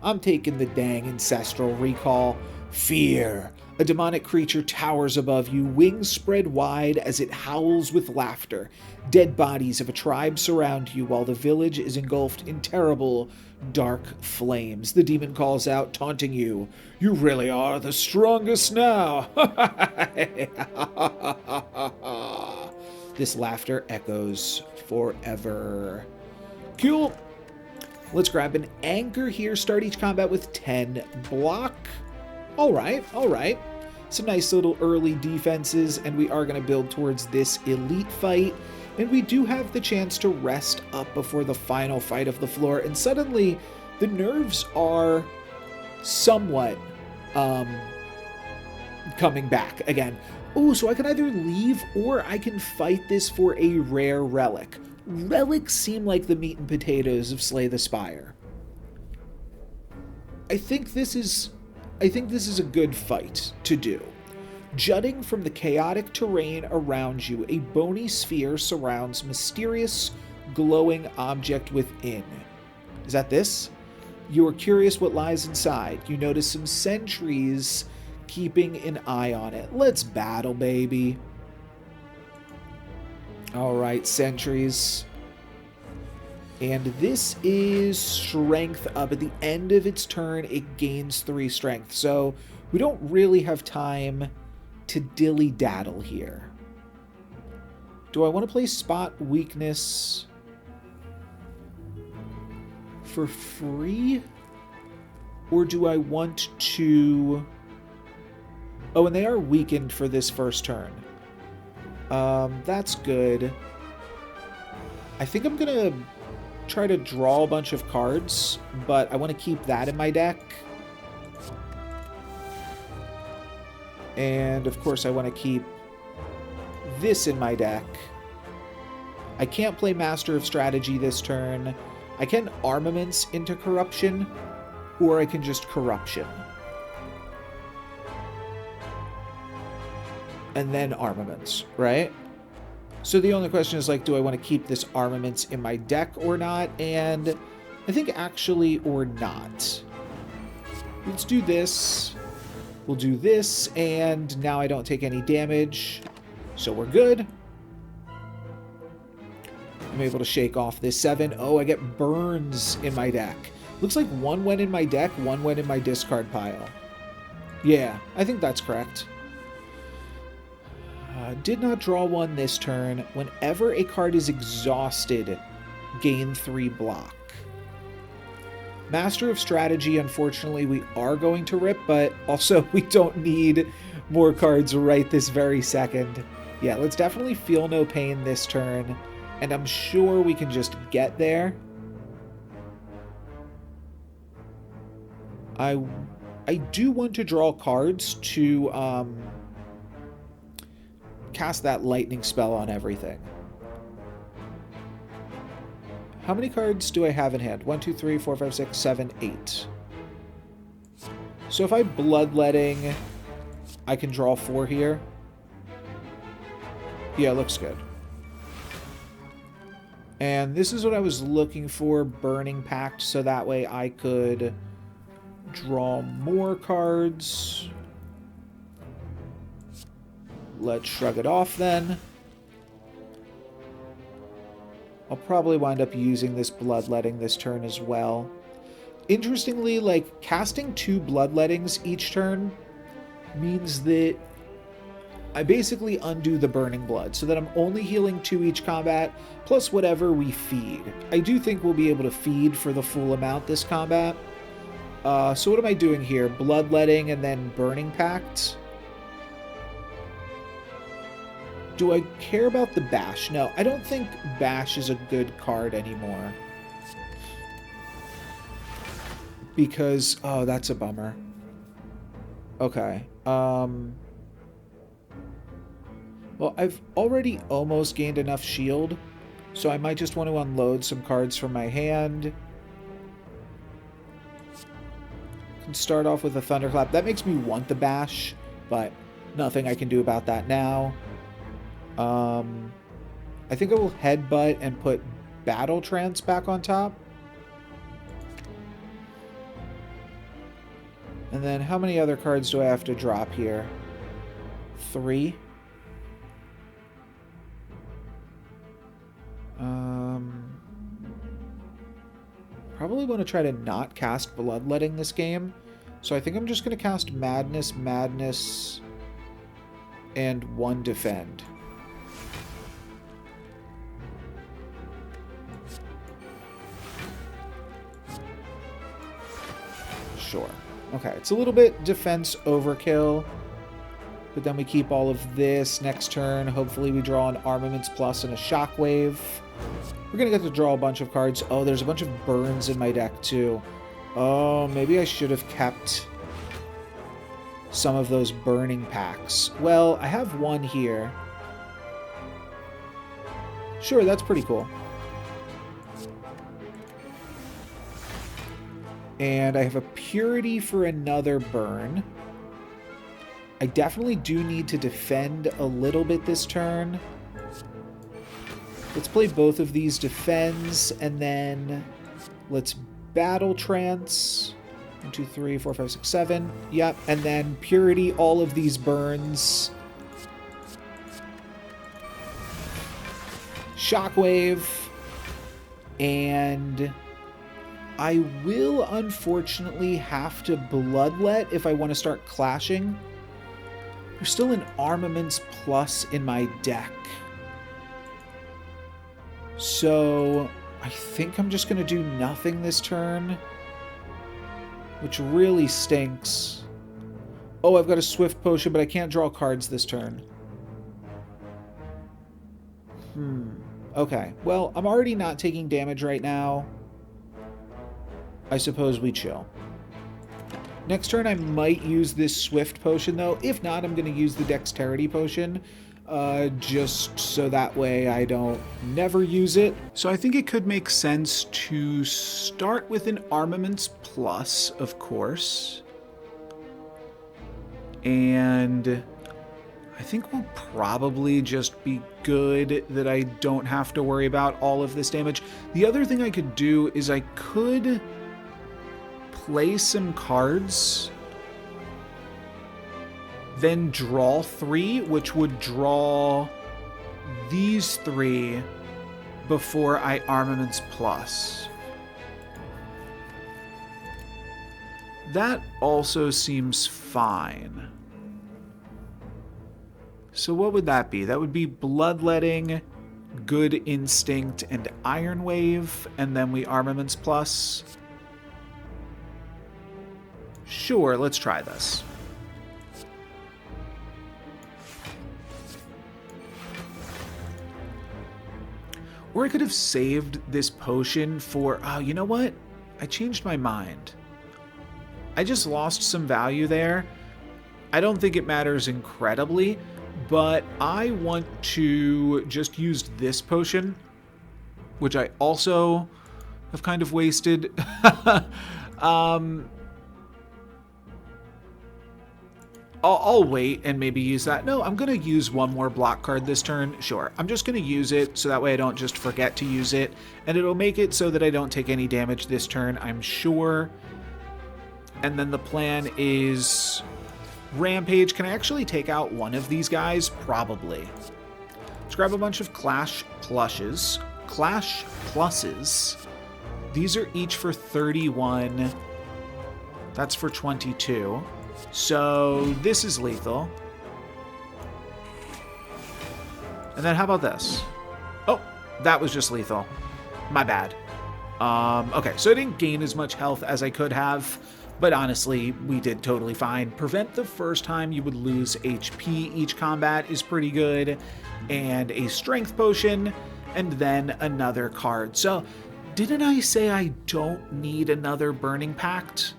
I'm taking the dang Ancestral Recall. Fear. A demonic creature towers above you, wings spread wide as it howls with laughter. Dead bodies of a tribe surround you while the village is engulfed in terrible, dark flames. The demon calls out, taunting you. You really are the strongest now. This laughter echoes forever. Cool. Let's grab an anchor here. Start each combat with 10 block. All right. Some nice little early defenses, and we are going to build towards this elite fight. And we do have the chance to rest up before the final fight of the floor. And suddenly, the nerves are somewhat coming back again. Oh, so I can either leave or I can fight this for a rare relic. Relics seem like the meat and potatoes of Slay the Spire. I think this is a good fight to do. Jutting from the chaotic terrain around you, a bony sphere surrounds mysterious, glowing object within. Is that this? You are curious what lies inside. You notice some sentries keeping an eye on it. Let's battle, baby. Alright, sentries. And this is strength up. At the end of its turn, it gains 3 strength. So we don't really have time to dilly-daddle here. Do I want to play Spot Weakness for free? Or do I want to... Oh, and they are weakened for this first turn. That's good. I think I'm going to try to draw a bunch of cards, but I want to keep that in my deck. And, of course, I want to keep this in my deck. I can't play Master of Strategy this turn. I can Armaments into Corruption, or I can just Corruption. And then Armaments, right? So the only question is, like, do I want to keep this Armaments in my deck or not? And I think actually or not. Let's do this. We'll do this, and now I don't take any damage, so we're good. I'm able to shake off this 7. Oh, I get burns in my deck. Looks like 1 went in my deck, 1 went in my discard pile. Yeah, I think that's correct. Did not draw 1 this turn. Whenever a card is exhausted, gain 3 block. Master of Strategy, unfortunately, we are going to rip, but also we don't need more cards right this very second. Yeah, let's definitely Feel No Pain this turn, and I'm sure we can just get there. I do want to draw cards to cast that lightning spell on everything. How many cards do I have in hand? 1, 2, 3, 4, 5, 6, 7, 8. So if I bloodletting, I can draw 4 here. Yeah, looks good. And this is what I was looking for, Burning Pact, so that way I could draw more cards. Let's shrug it off then. I'll probably wind up using this bloodletting this turn as well. Interestingly, like, casting 2 bloodlettings each turn means that I basically undo the burning blood, so that I'm only healing 2 each combat, plus whatever we feed. I do think we'll be able to feed for the full amount this combat. So what am I doing here? Bloodletting and then Burning Pact. Do I care about the Bash? No, I don't think Bash is a good card anymore. Because, oh, that's a bummer. Okay. Well, I've already almost gained enough shield, so I might just want to unload some cards from my hand. Can start off with a Thunderclap. That makes me want the Bash, but nothing I can do about that now. I think I will Headbutt and put Battle Trance back on top. And then how many other cards do I have to drop here? 3. Probably want to try to not cast Bloodletting this game. So I think I'm just going to cast Madness, Madness, and 1 Defend. Sure. Okay, it's a little bit defense overkill. But then we keep all of this. Next turn, hopefully we draw an Armaments Plus and a Shockwave. We're going to get to draw a bunch of cards. Oh, there's a bunch of burns in my deck, too. Oh, maybe I should have kept some of those burning packs. Well, I have 1 here. Sure, that's pretty cool. And I have a Purity for another burn. I definitely do need to defend a little bit this turn. Let's play both of these defends, and then let's Battle Trance. 1, 2, 3, 4, 5, 6, 7. Yep, and then Purity all of these burns. Shockwave. And I will unfortunately have to Bloodlet if I want to start clashing. There's still an Armaments Plus in my deck. So I think I'm just going to do nothing this turn, which really stinks. Oh, I've got a Swift Potion, but I can't draw cards this turn. Okay. Well, I'm already not taking damage right now. I suppose we chill. Next turn, I might use this Swift Potion, though. If not, I'm going to use the Dexterity Potion, just so that way I don't never use it. So I think it could make sense to start with an Armaments Plus, of course. And I think we'll probably just be good that I don't have to worry about all of this damage. The other thing I could do is I could play some cards, then draw 3, which would draw these 3 before I Armaments Plus. That also seems fine. So what would that be? That would be Bloodletting, Good Instinct, and Iron Wave, and then we Armaments Plus. Sure, let's try this. Or I could have saved this potion for... Oh, you know what? I changed my mind. I just lost some value there. I don't think it matters incredibly, but I want to just use this potion, which I also have kind of wasted. I'll wait and maybe use that. No, I'm going to use one more block card this turn. Sure, I'm just going to use it so that way I don't just forget to use it. And it'll make it so that I don't take any damage this turn, I'm sure. And then the plan is Rampage. Can I actually take out one of these guys? Probably. Let's grab a bunch of Clash Pluses. These are each for 31. That's for 22. So this is lethal. And then how about this? Oh, that was just lethal. My bad. Okay, so I didn't gain as much health as I could have, but honestly, we did totally fine. Prevent the first time you would lose HP each combat is pretty good, and a strength potion, and then another card. So, didn't I say I don't need another Burning Pact?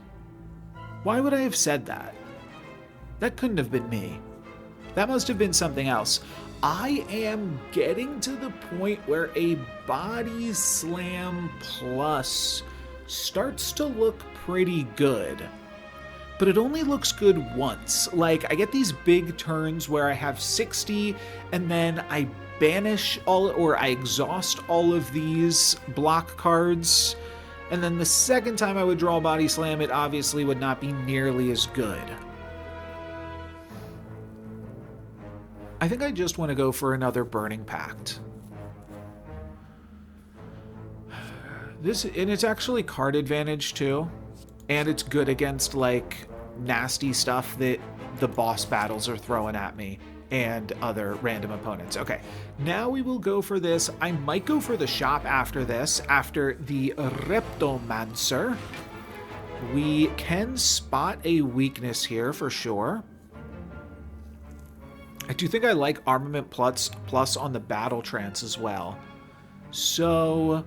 Why would I have said that? That couldn't have been me. That must have been something else. I am getting to the point where a Body Slam Plus starts to look pretty good. But it only looks good once. Like, I get these big turns where I have 60, and then I banish all, or I exhaust all of these block cards, and then the second time I would draw Body Slam, it obviously would not be nearly as good. I think I just want to go for another Burning Pact. And it's actually card advantage too, and it's good against like nasty stuff that the boss battles are throwing at me and other random opponents. Okay, now we will go for this. I might go for the shop after this, after the Reptomancer. We can spot a weakness here for sure. I do think I like Armament Plus on the Battle Trance as well. So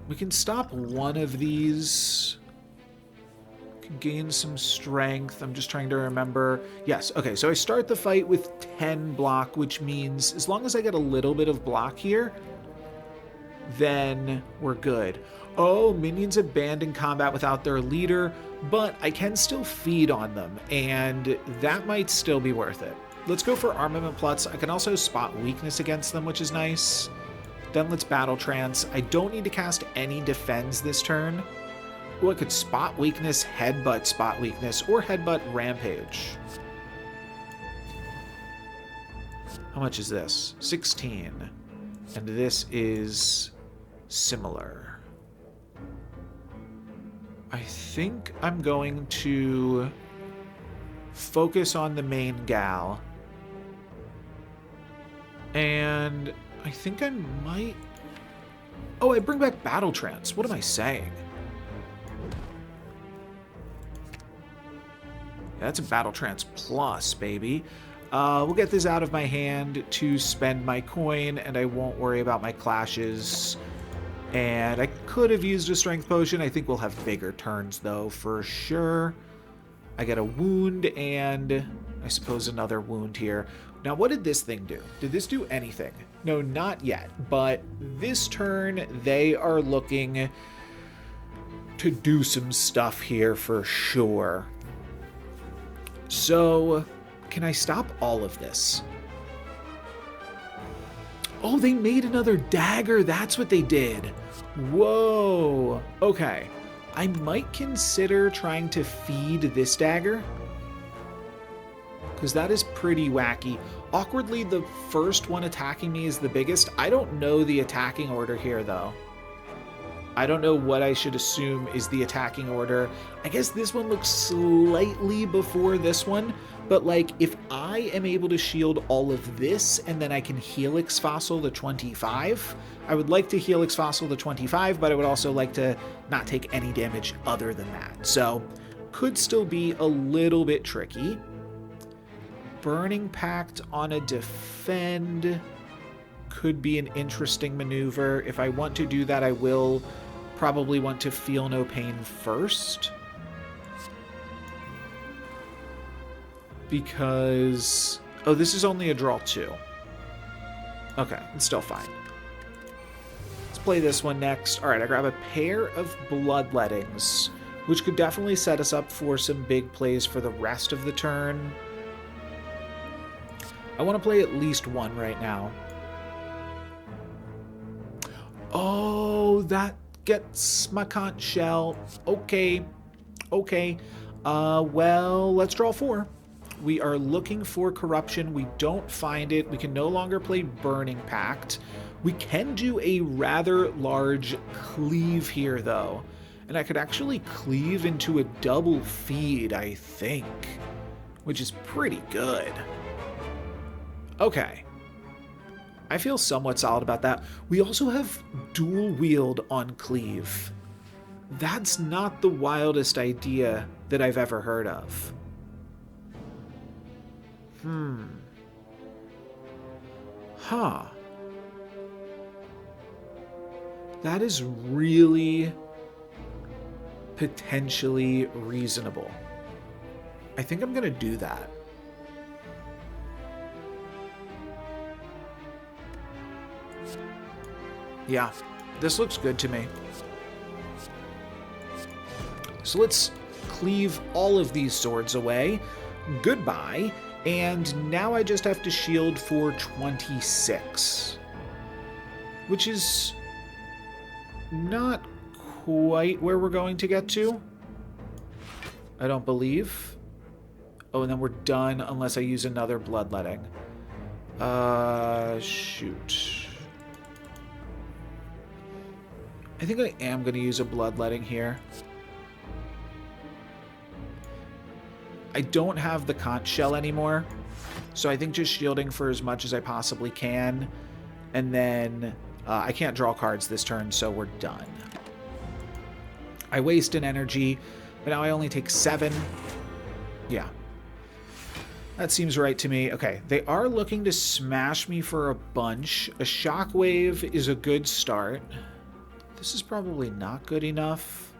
we can stop one of these. Can gain some strength. I'm just trying to remember. Yes, okay, so I start the fight with 10 block, which means as long as I get a little bit of block here, then we're good. Oh, minions abandon combat without their leader, but I can still feed on them, and that might still be worth it. Let's go for Armament Plus. I can also spot weakness against them, which is nice. Then let's Battle Trance. I don't need to cast any defense this turn. Oh, I could spot weakness, headbutt spot weakness, or headbutt Rampage. How much is this? 16. And this is similar. I think I'm going to focus on the main gal. And I think I might... Oh, I bring back Battle Trance. What am I saying? Yeah, that's a Battle Trance Plus, baby. We'll get this out of my hand to spend my coin, and I won't worry about my clashes. And I could have used a Strength Potion. I think we'll have bigger turns, though, for sure. I get a wound, and I suppose another wound here. Now, what did this thing do? Did this do anything? No, not yet. But this turn, they are looking to do some stuff here for sure. So, can I stop all of this? Oh, they made another dagger. That's what they did. Whoa. Okay. I might consider trying to feed this dagger, because that is pretty wacky. Awkwardly, the first one attacking me is the biggest. I don't know the attacking order here, though. I don't know what I should assume is the attacking order. I guess this one looks slightly before this one, but like if I am able to shield all of this and then I can Helix Fossil the 25, I would like to Helix Fossil the 25, but I would also like to not take any damage other than that. So could still be a little bit tricky. Burning Pact on a defend could be an interesting maneuver. If I want to do that, I will probably want to Feel No Pain first. because... Oh, this is only a draw 2. Okay, it's still fine. Let's play this one next. All right, I grab a pair of bloodlettings, which could definitely set us up for some big plays for the rest of the turn. I want to play at least one right now. Oh, that gets my conch shell. Okay. Okay. Well, let's draw 4. We are looking for corruption. We don't find it. We can no longer play Burning Pact. We can do a rather large cleave here, though. And I could actually cleave into a double feed, I think, which is pretty good. Okay. I feel somewhat solid about that. We also have dual wield on cleave. That's not the wildest idea that I've ever heard of. Huh. That is really potentially reasonable. I think I'm going to do that. Yeah, this looks good to me. So let's cleave all of these swords away. Goodbye. And now I just have to shield for 26. Which is not quite where we're going to get to. I don't believe. Oh, and then we're done unless I use another bloodletting. Shoot. I think I am going to use a bloodletting here. I don't have the conch shell anymore, so I think just shielding for as much as I possibly can, and then I can't draw cards this turn, so we're done. I waste an energy, but now I only take 7. Yeah. That seems right to me. Okay, they are looking to smash me for a bunch. A shockwave is a good start. This is probably not good enough.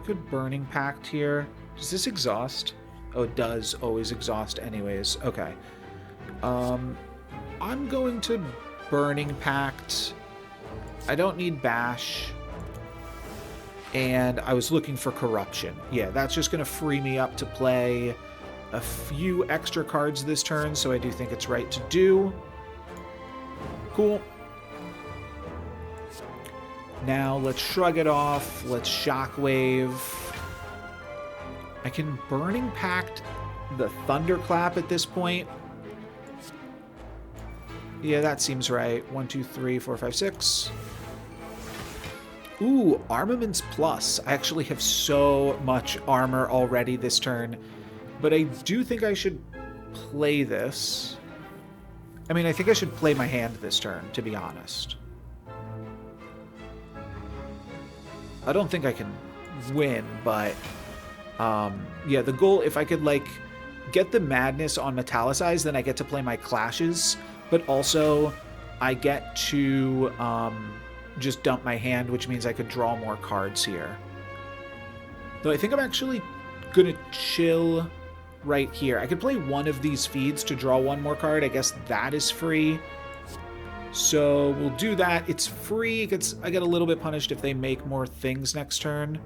Good Burning Pact here. Does this exhaust? Oh, it does always exhaust anyways. Okay. I'm going to Burning Pact. I don't need Bash. And I was looking for Corruption. Yeah, that's just going to free me up to play a few extra cards this turn, so I do think it's right to do. Cool. Now let's shrug it off. Let's Shockwave. I can Burning Pact the Thunderclap at this point. Yeah, that seems right. 1, 2, 3, 4, 5, 6. Ooh, Armaments Plus. I actually have so much armor already this turn. But I do think I should play this. I mean, I think I should play my hand this turn, to be honest. I don't think I can win, but yeah, the goal, if I could like get the Madness on Metallicize, then I get to play my Clashes, but also I get to just dump my hand, which means I could draw more cards here. Though I think I'm actually gonna chill right here. I could play one of these feeds to draw one more card. I guess that is free. So we'll do that. It's free. I get a little bit punished if they make more things next turn.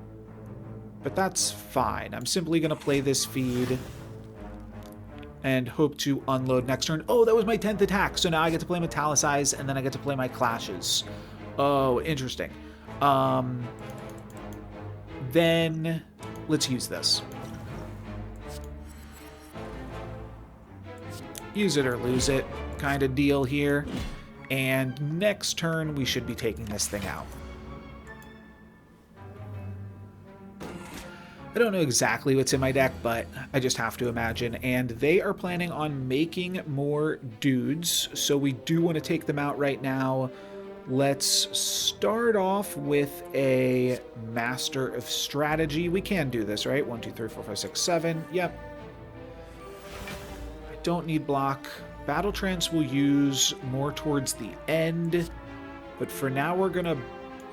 But that's fine. I'm simply going to play this feed and hope to unload next turn. Oh, that was my 10th attack. So now I get to play Metallicize, and then I get to play my Clashes. Oh, interesting. Then let's use this. Use it or lose it kind of deal here. And next turn, we should be taking this thing out. I don't know exactly what's in my deck, but I just have to imagine. And they are planning on making more dudes, so we do want to take them out right now. Let's start off with a Master of Strategy. We can do this, right? 1, 2, 3, 4, 5, 6, 7. Yep. I don't need block. Battle Trance we'll use more towards the end, but for now we're going to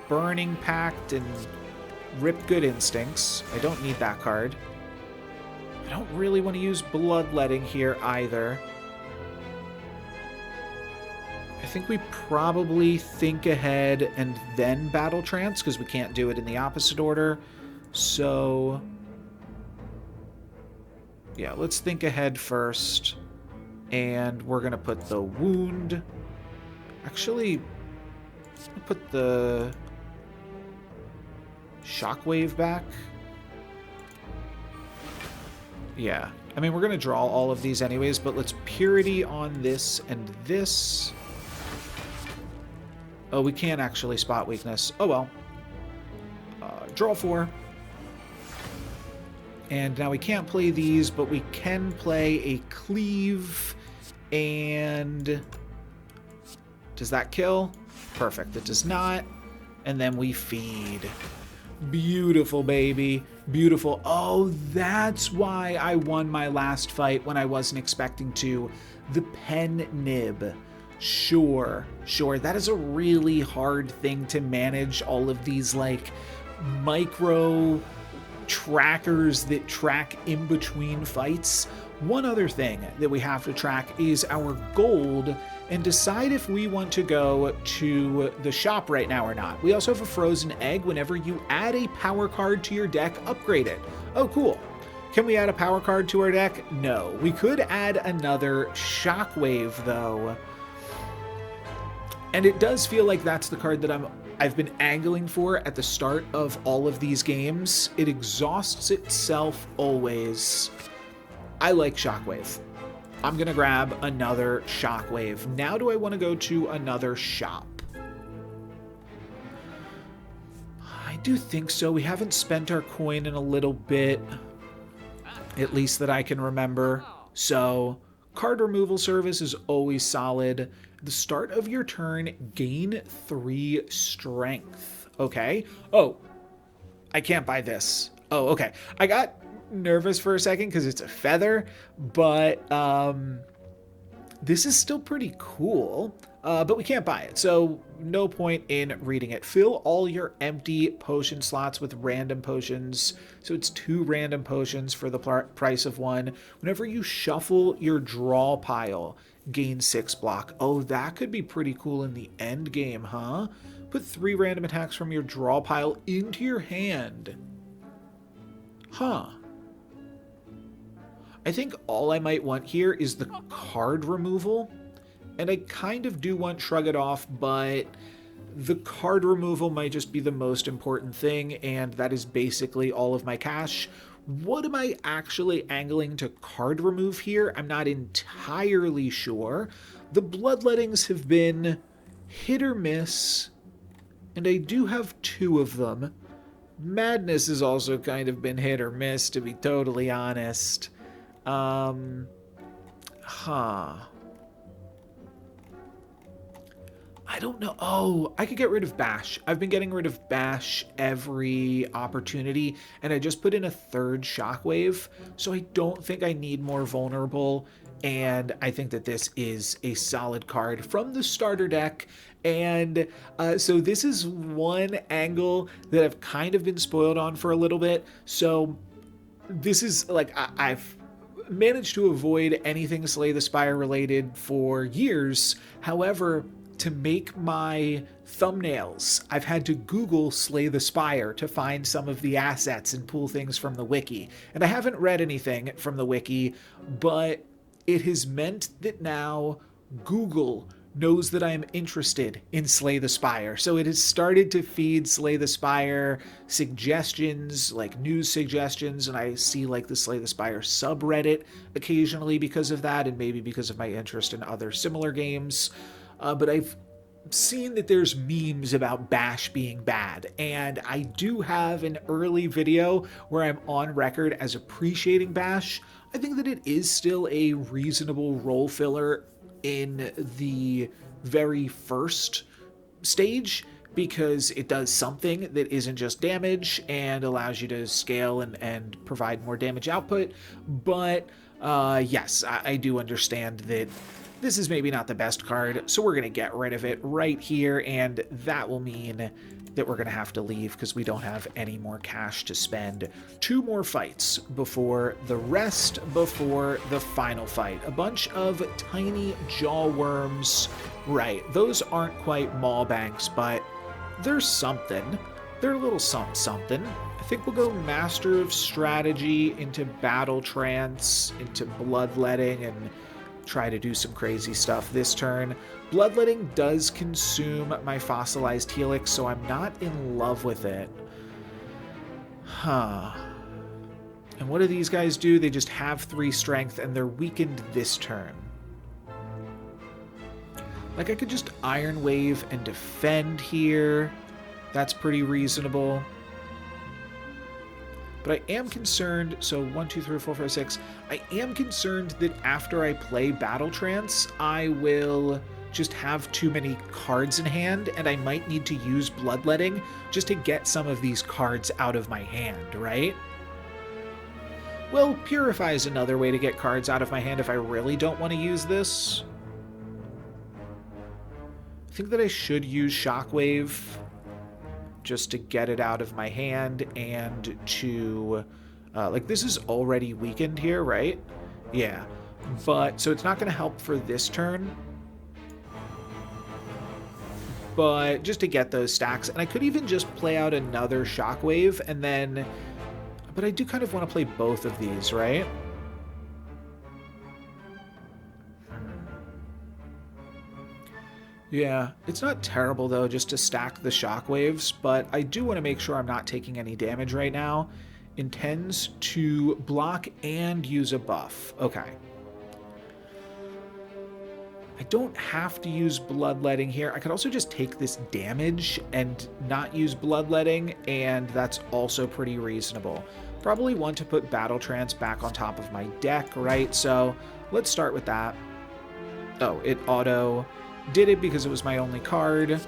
Burning Pact and rip Good Instincts. I don't need that card. I don't really want to use Bloodletting here either. I think we probably think ahead and then Battle Trance, because we can't do it in the opposite order. So, yeah, let's think ahead first. And we're going to put the Wound. Actually, put the Shockwave back. Yeah. I mean, we're going to draw all of these anyways, but let's Purity on this and this. Oh, we can't actually spot weakness. Oh, well. Draw 4. And now we can't play these, but we can play a Cleave. And does that kill? Perfect. It does not. And then we feed. Beautiful, baby. Beautiful. Oh, that's why I won my last fight when I wasn't expecting to. The Pen Nib. Sure. That is a really hard thing to manage, all of these, like, micro trackers that track in between fights. One other thing that we have to track is our gold and decide if we want to go to the shop right now or not. We also have a frozen egg. Whenever you add a power card to your deck, upgrade it. Oh, cool. Can we add a power card to our deck? No. We could add another Shockwave, though. And it does feel like that's the card that I've been angling for at the start of all of these games. It exhausts itself always. I like Shockwave. I'm going to grab another Shockwave. Now do I want to go to another shop? I do think so. We haven't spent our coin in a little bit, at least that I can remember. So, card removal service is always solid. The start of your turn, gain 3 strength. Okay. Oh, I can't buy this. Oh, okay. I got nervous for a second because it's a feather, but this is still pretty cool. But we can't buy it, so no point in reading it. Fill all your empty potion slots with random potions. So it's 2 random potions for the price of 1. Whenever you shuffle your draw pile, gain 6 block. Oh, that could be pretty cool in the end game, huh? Put 3 random attacks from your draw pile into your hand. Huh. I think all I might want here is the card removal. And I kind of do want Shrug It Off, but the card removal might just be the most important thing, and that is basically all of my cash. What am I actually angling to card remove here? I'm not entirely sure. The Bloodlettings have been hit or miss, and I do have 2 of them. Madness has also kind of been hit or miss, to be totally honest. I don't know. Oh, I could get rid of Bash. I've been getting rid of Bash every opportunity, and I just put in a 3rd Shockwave, so I don't think I need more Vulnerable, and I think that this is a solid card from the starter deck. And so this is one angle that I've kind of been spoiled on for a little bit. So this is like, I've managed to avoid anything Slay the Spire related for years. However, to make my thumbnails, I've had to Google Slay the Spire to find some of the assets and pull things from the wiki. And I haven't read anything from the wiki, but it has meant that now Google knows that I am interested in Slay the Spire. So it has started to feed Slay the Spire suggestions, like news suggestions, and I see like the Slay the Spire subreddit occasionally because of that, and maybe because of my interest in other similar games. But I've seen that there's memes about Bash being bad, and I do have an early video where I'm on record as appreciating Bash. I think that it is still a reasonable role filler in the very first stage, because it does something that isn't just damage and allows you to scale and provide more damage output. But yes, I do understand that This is maybe not the best card, so we're going to get rid of it right here, and that will mean that we're going to have to leave because we don't have any more cash to spend. 2 more fights before the final fight. A bunch of tiny jaw worms. Right, those aren't quite maw banks, but they're something. They're a little something. I think we'll go Master of Strategy into Battle Trance, into Bloodletting, and try to do some crazy stuff this turn. Bloodletting does consume my fossilized helix, so I'm not in love with it. Huh. And what do these guys do? They just have 3 strength, and they're weakened this turn. Like, I could just Iron Wave and defend here. That's pretty reasonable. But I am concerned, so 1, 2, 3, 4, 5, 6. I am concerned that after I play Battle Trance, I will just have too many cards in hand, and I might need to use Bloodletting just to get some of these cards out of my hand, right? Well, Purify is another way to get cards out of my hand if I really don't want to use this. I think that I should use Shockwave just to get it out of my hand and to, like, this is already weakened here, right? Yeah, but, so it's not going to help for this turn, but just to get those stacks. And I could even just play out another Shockwave and then, but I do kind of want to play both of these, right? Yeah, it's not terrible, though, just to stack the Shockwaves, but I do want to make sure I'm not taking any damage right now. Intends to block and use a buff. Okay. I don't have to use Bloodletting here. I could also just take this damage and not use Bloodletting, and that's also pretty reasonable. Probably want to put Battle Trance back on top of my deck, right? So let's start with that. Oh, it auto did it because it was my only card.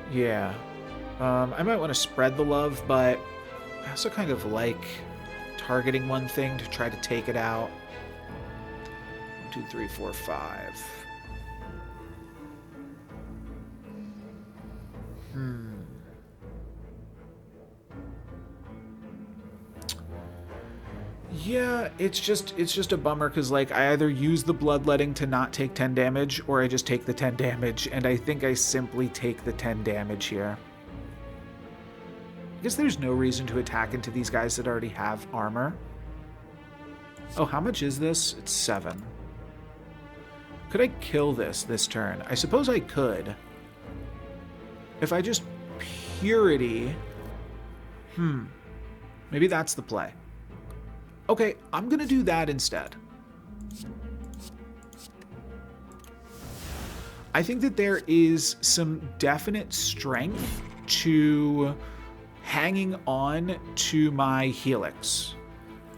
Yeah. I might want to spread the love, but I also kind of like targeting one thing to try to take it out. 1, 2, 3, 4, 5. Yeah, it's just a bummer because, like, I either use the Bloodletting to not take 10 damage or I just take the 10 damage, and I think I simply take the 10 damage here. I guess there's no reason to attack into these guys that already have armor. Oh, how much is this? It's 7. Could I kill this turn? I suppose I could. If I just Purity... Maybe that's the play. Okay, I'm going to do that instead. I think that there is some definite strength to hanging on to my Helix.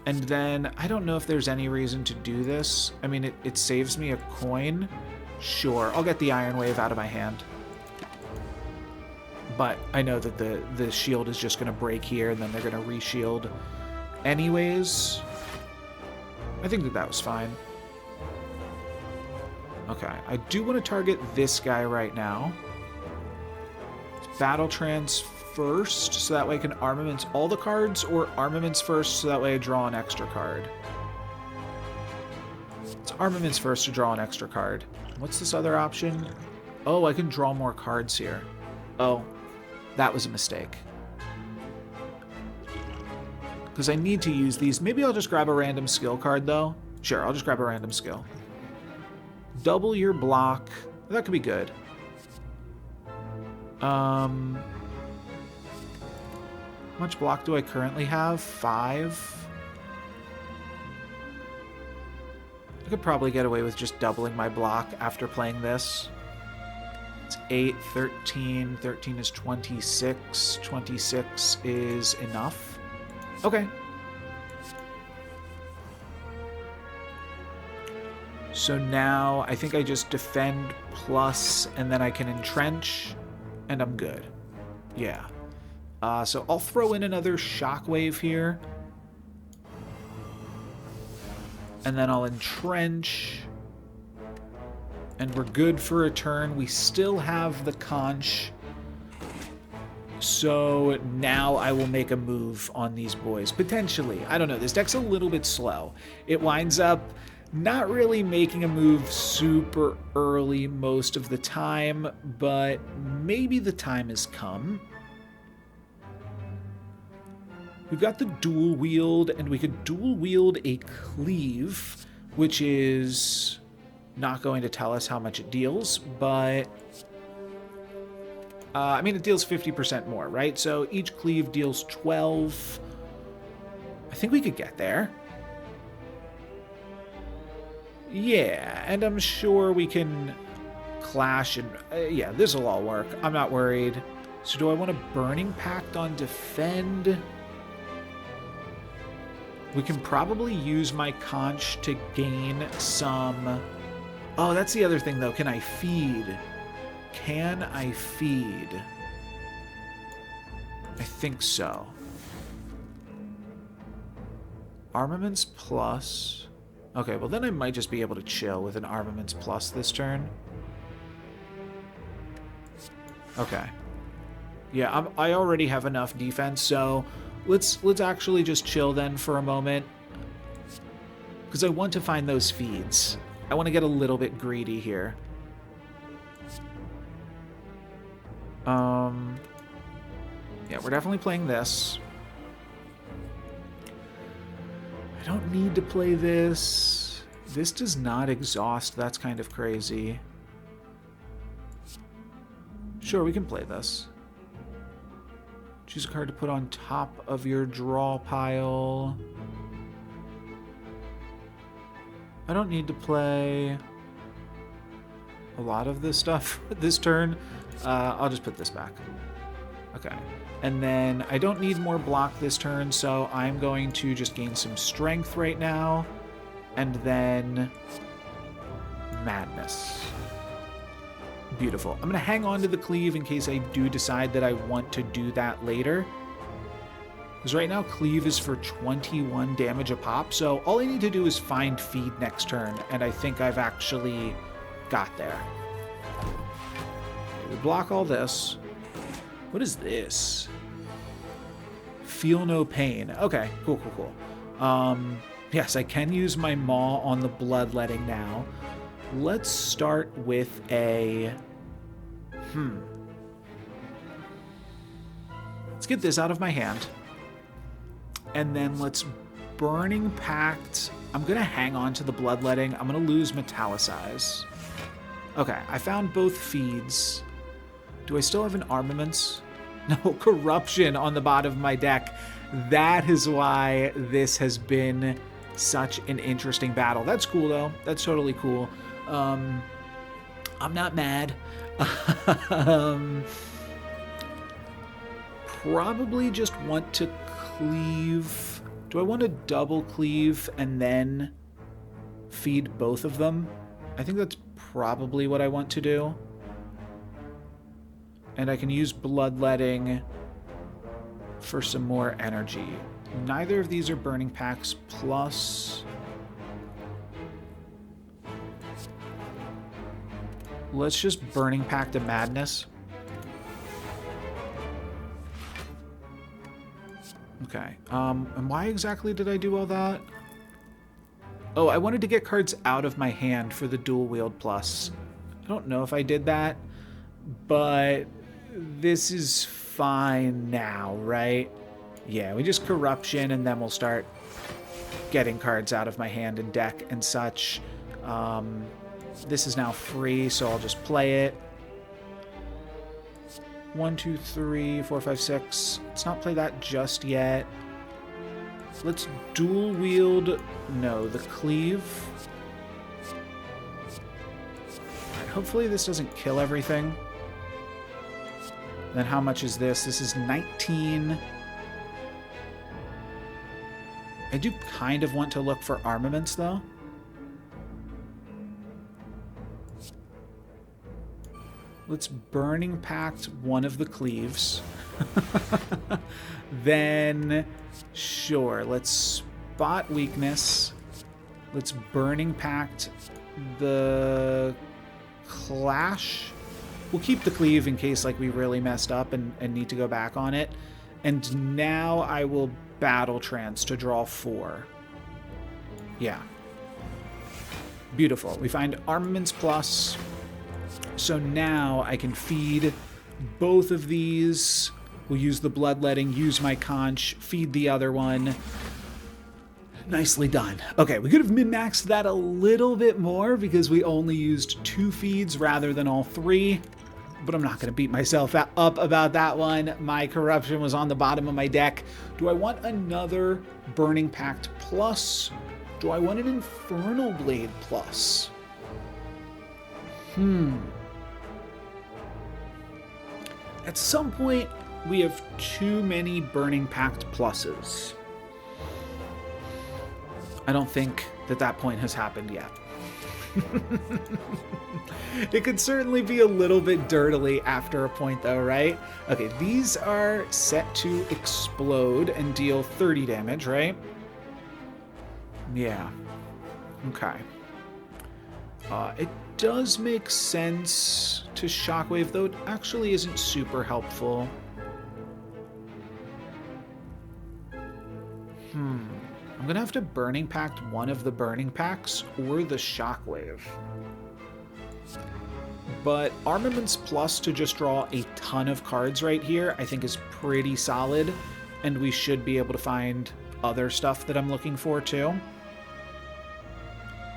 And then, I don't know if there's any reason to do this. I mean, it saves me a coin. Sure, I'll get the Iron Wave out of my hand. But I know that the shield is just going to break here, and then they're going to re-shield anyways. I think that was fine. Okay, I do want to target this guy right now. Battle Trance first, so that way I can armaments all the cards, or armaments first, so that way I draw an extra card. It's armaments first to draw an extra card. What's this other option? Oh, I can draw more cards here. Oh, that was a mistake. Because I need to use these. Maybe I'll just grab a random skill card, though. Sure, I'll just grab a random skill. Double your block. That could be good. How much block do I currently have? 5? I could probably get away with just doubling my block after playing this. It's 8, 13. 13 is 26. 26 is enough. Okay. So now I think I just defend plus, and then I can entrench, and I'm good. Yeah. So I'll throw in another Shockwave here. And then I'll entrench. And we're good for a turn. We still have the conch. So now I will make a move on these boys. Potentially. I don't know. This deck's a little bit slow. It winds up not really making a move super early most of the time, but maybe the time has come. We've got the dual wield, and we could dual wield a cleave, which is not going to tell us how much it deals, but I mean, it deals 50% more, right? So each cleave deals 12. I think we could get there. Yeah, and I'm sure we can clash, and yeah, this will all work. I'm not worried. So do I want a Burning Pact on defend? We can probably use my conch to gain some... Oh, that's the other thing, though. Can I feed? Can I feed? I think so. Armaments plus... Okay, well then I might just be able to chill with an armaments plus this turn. Okay. Yeah, I already have enough defense, so let's actually just chill then for a moment. Because I want to find those feeds. I want to get a little bit greedy here. Yeah, we're definitely playing this. I don't need to play this. This does not exhaust. That's kind of crazy. Sure, we can play this. Choose a card to put on top of your draw pile. I don't need to play a lot of this stuff this turn. I'll just put this back. Okay. And then I don't need more block this turn, so I'm going to just gain some strength right now. And then madness. Beautiful. I'm going to hang on to the cleave in case I do decide that I want to do that later. Because right now cleave is for 21 damage a pop, so all I need to do is find feed next turn, and I think I've actually got there. Okay, we block all this. What is this? Feel no pain. Okay, cool. Yes, I can use my maw on the bloodletting now. Let's start with a... Let's get this out of my hand. And then let's Burning Pact. I'm going to hang on to the bloodletting. I'm going to lose Metallicize. Okay, I found both feeds. Do I still have an armaments? No, corruption on the bottom of my deck. That is why this has been such an interesting battle. That's cool, though. That's totally cool. I'm not mad. Probably just want to cleave. Do I want to double cleave and then feed both of them? I think that's probably what I want to do. And I can use bloodletting for some more energy. Neither of these are Burning Pacts plus... Let's just Burning Pact to Madness. Okay. And why exactly did I do all that? Oh, I wanted to get cards out of my hand for the dual wield plus. I don't know if I did that, but this is fine now, right? Yeah, we just corruption and then we'll start getting cards out of my hand and deck and such. This is now free, so I'll just play it. 1, 2, 3, 4, 5, 6. Let's not play that just yet. Let's dual wield. No, the cleave. Alright, hopefully this doesn't kill everything. Then how much is this? This is 19. I do kind of want to look for armaments, though. Let's Burning Pact one of the cleaves. Then, sure, let's spot weakness. Let's Burning Pact the Clash. We'll keep the Cleave in case like we really messed up and need to go back on it. And now I will Battle Trance to draw 4. Yeah. Beautiful. We find Armaments Plus. So now I can feed both of these. We'll use the Bloodletting, use my Conch, feed the other one. Nicely done. Okay, we could have min-maxed that a little bit more because we only used 2 feeds rather than all 3. But I'm not going to beat myself up about that one. My Corruption was on the bottom of my deck. Do I want another Burning Pact Plus? Do I want an Infernal Blade Plus? At some point, we have too many Burning Pact Pluses. I don't think that point has happened yet. It could certainly be a little bit dirtily after a point though, right? Okay, these are set to explode and deal 30 damage, right? Yeah. Okay. It does make sense to Shockwave, though it actually isn't super helpful. I'm gonna have to Burning Pact one of the Burning Pacts or the Shockwave. But Armaments Plus to just draw a ton of cards right here, I think is pretty solid, and we should be able to find other stuff that I'm looking for too.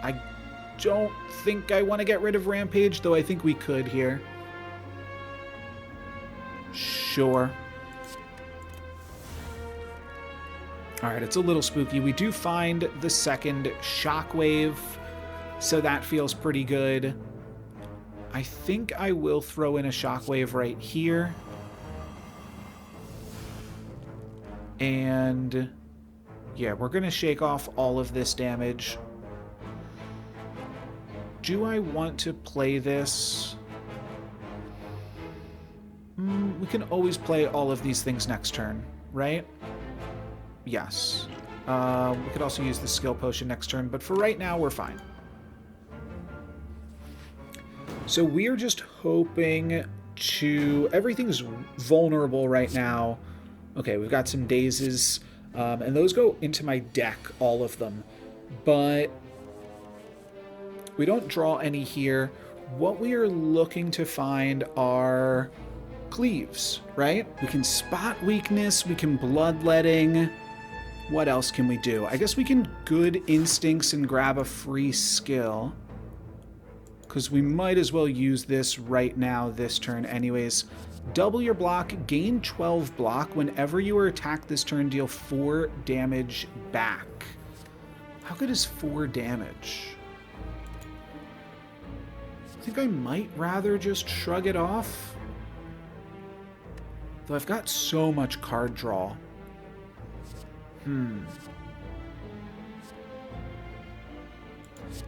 I don't think I want to get rid of Rampage, though I think we could here. Sure. Alright, it's a little spooky. We do find the second Shockwave, so that feels pretty good. I think I will throw in a Shockwave right here. And yeah, we're going to shake off all of this damage. Do I want to play this? We can always play all of these things next turn, right? Yes. We could also use the skill potion next turn, but for right now, we're fine. So we're just hoping to... Everything's vulnerable right now. Okay, we've got some dazes, and those go into my deck, all of them. But we don't draw any here. What we are looking to find are cleaves, right? We can spot weakness, we can bloodletting. What else can we do? I guess we can good instincts and grab a free skill, because we might as well use this right now this turn anyways. Double your block, gain 12 block. Whenever you are attacked this turn, deal 4 damage back. How good is 4 damage? I think I might rather just shrug it off. Though I've got so much card draw.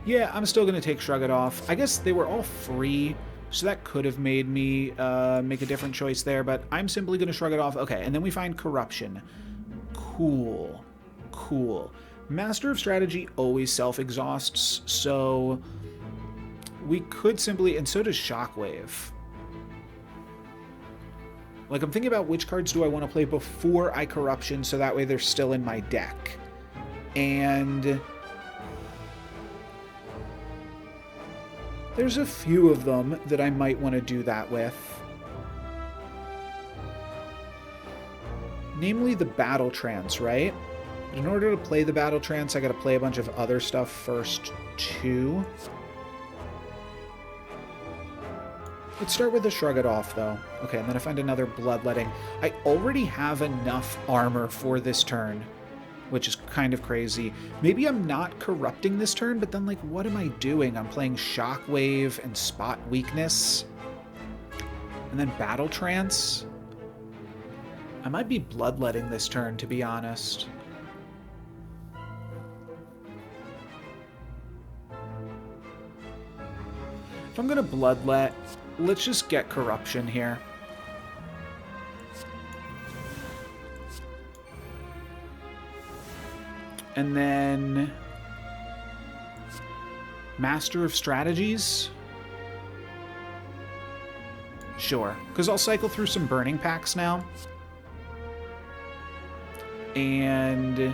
Yeah, I'm still going to take Shrug It Off. I guess they were all free, so that could have made me make a different choice there, but I'm simply going to Shrug It Off. Okay, and then we find Corruption. Cool. Cool. Master of Strategy always self-exhausts, so we could simply... And so does Shockwave. Like, I'm thinking about which cards do I want to play before I Corruption, so that way they're still in my deck. And there's a few of them that I might want to do that with. Namely the Battle Trance, right? But in order to play the Battle Trance, I got to play a bunch of other stuff first, too. Let's start with the Shrug It Off, though. Okay, and then I find another Bloodletting. I already have enough armor for this turn, which is kind of crazy. Maybe I'm not Corrupting this turn, but then, like, what am I doing? I'm playing Shockwave and Spot Weakness. And then Battle Trance. I might be Bloodletting this turn, to be honest. If I'm going to Bloodlet... Let's just get Corruption here. And then Master of Strategies? Sure, because I'll cycle through some burning packs now. And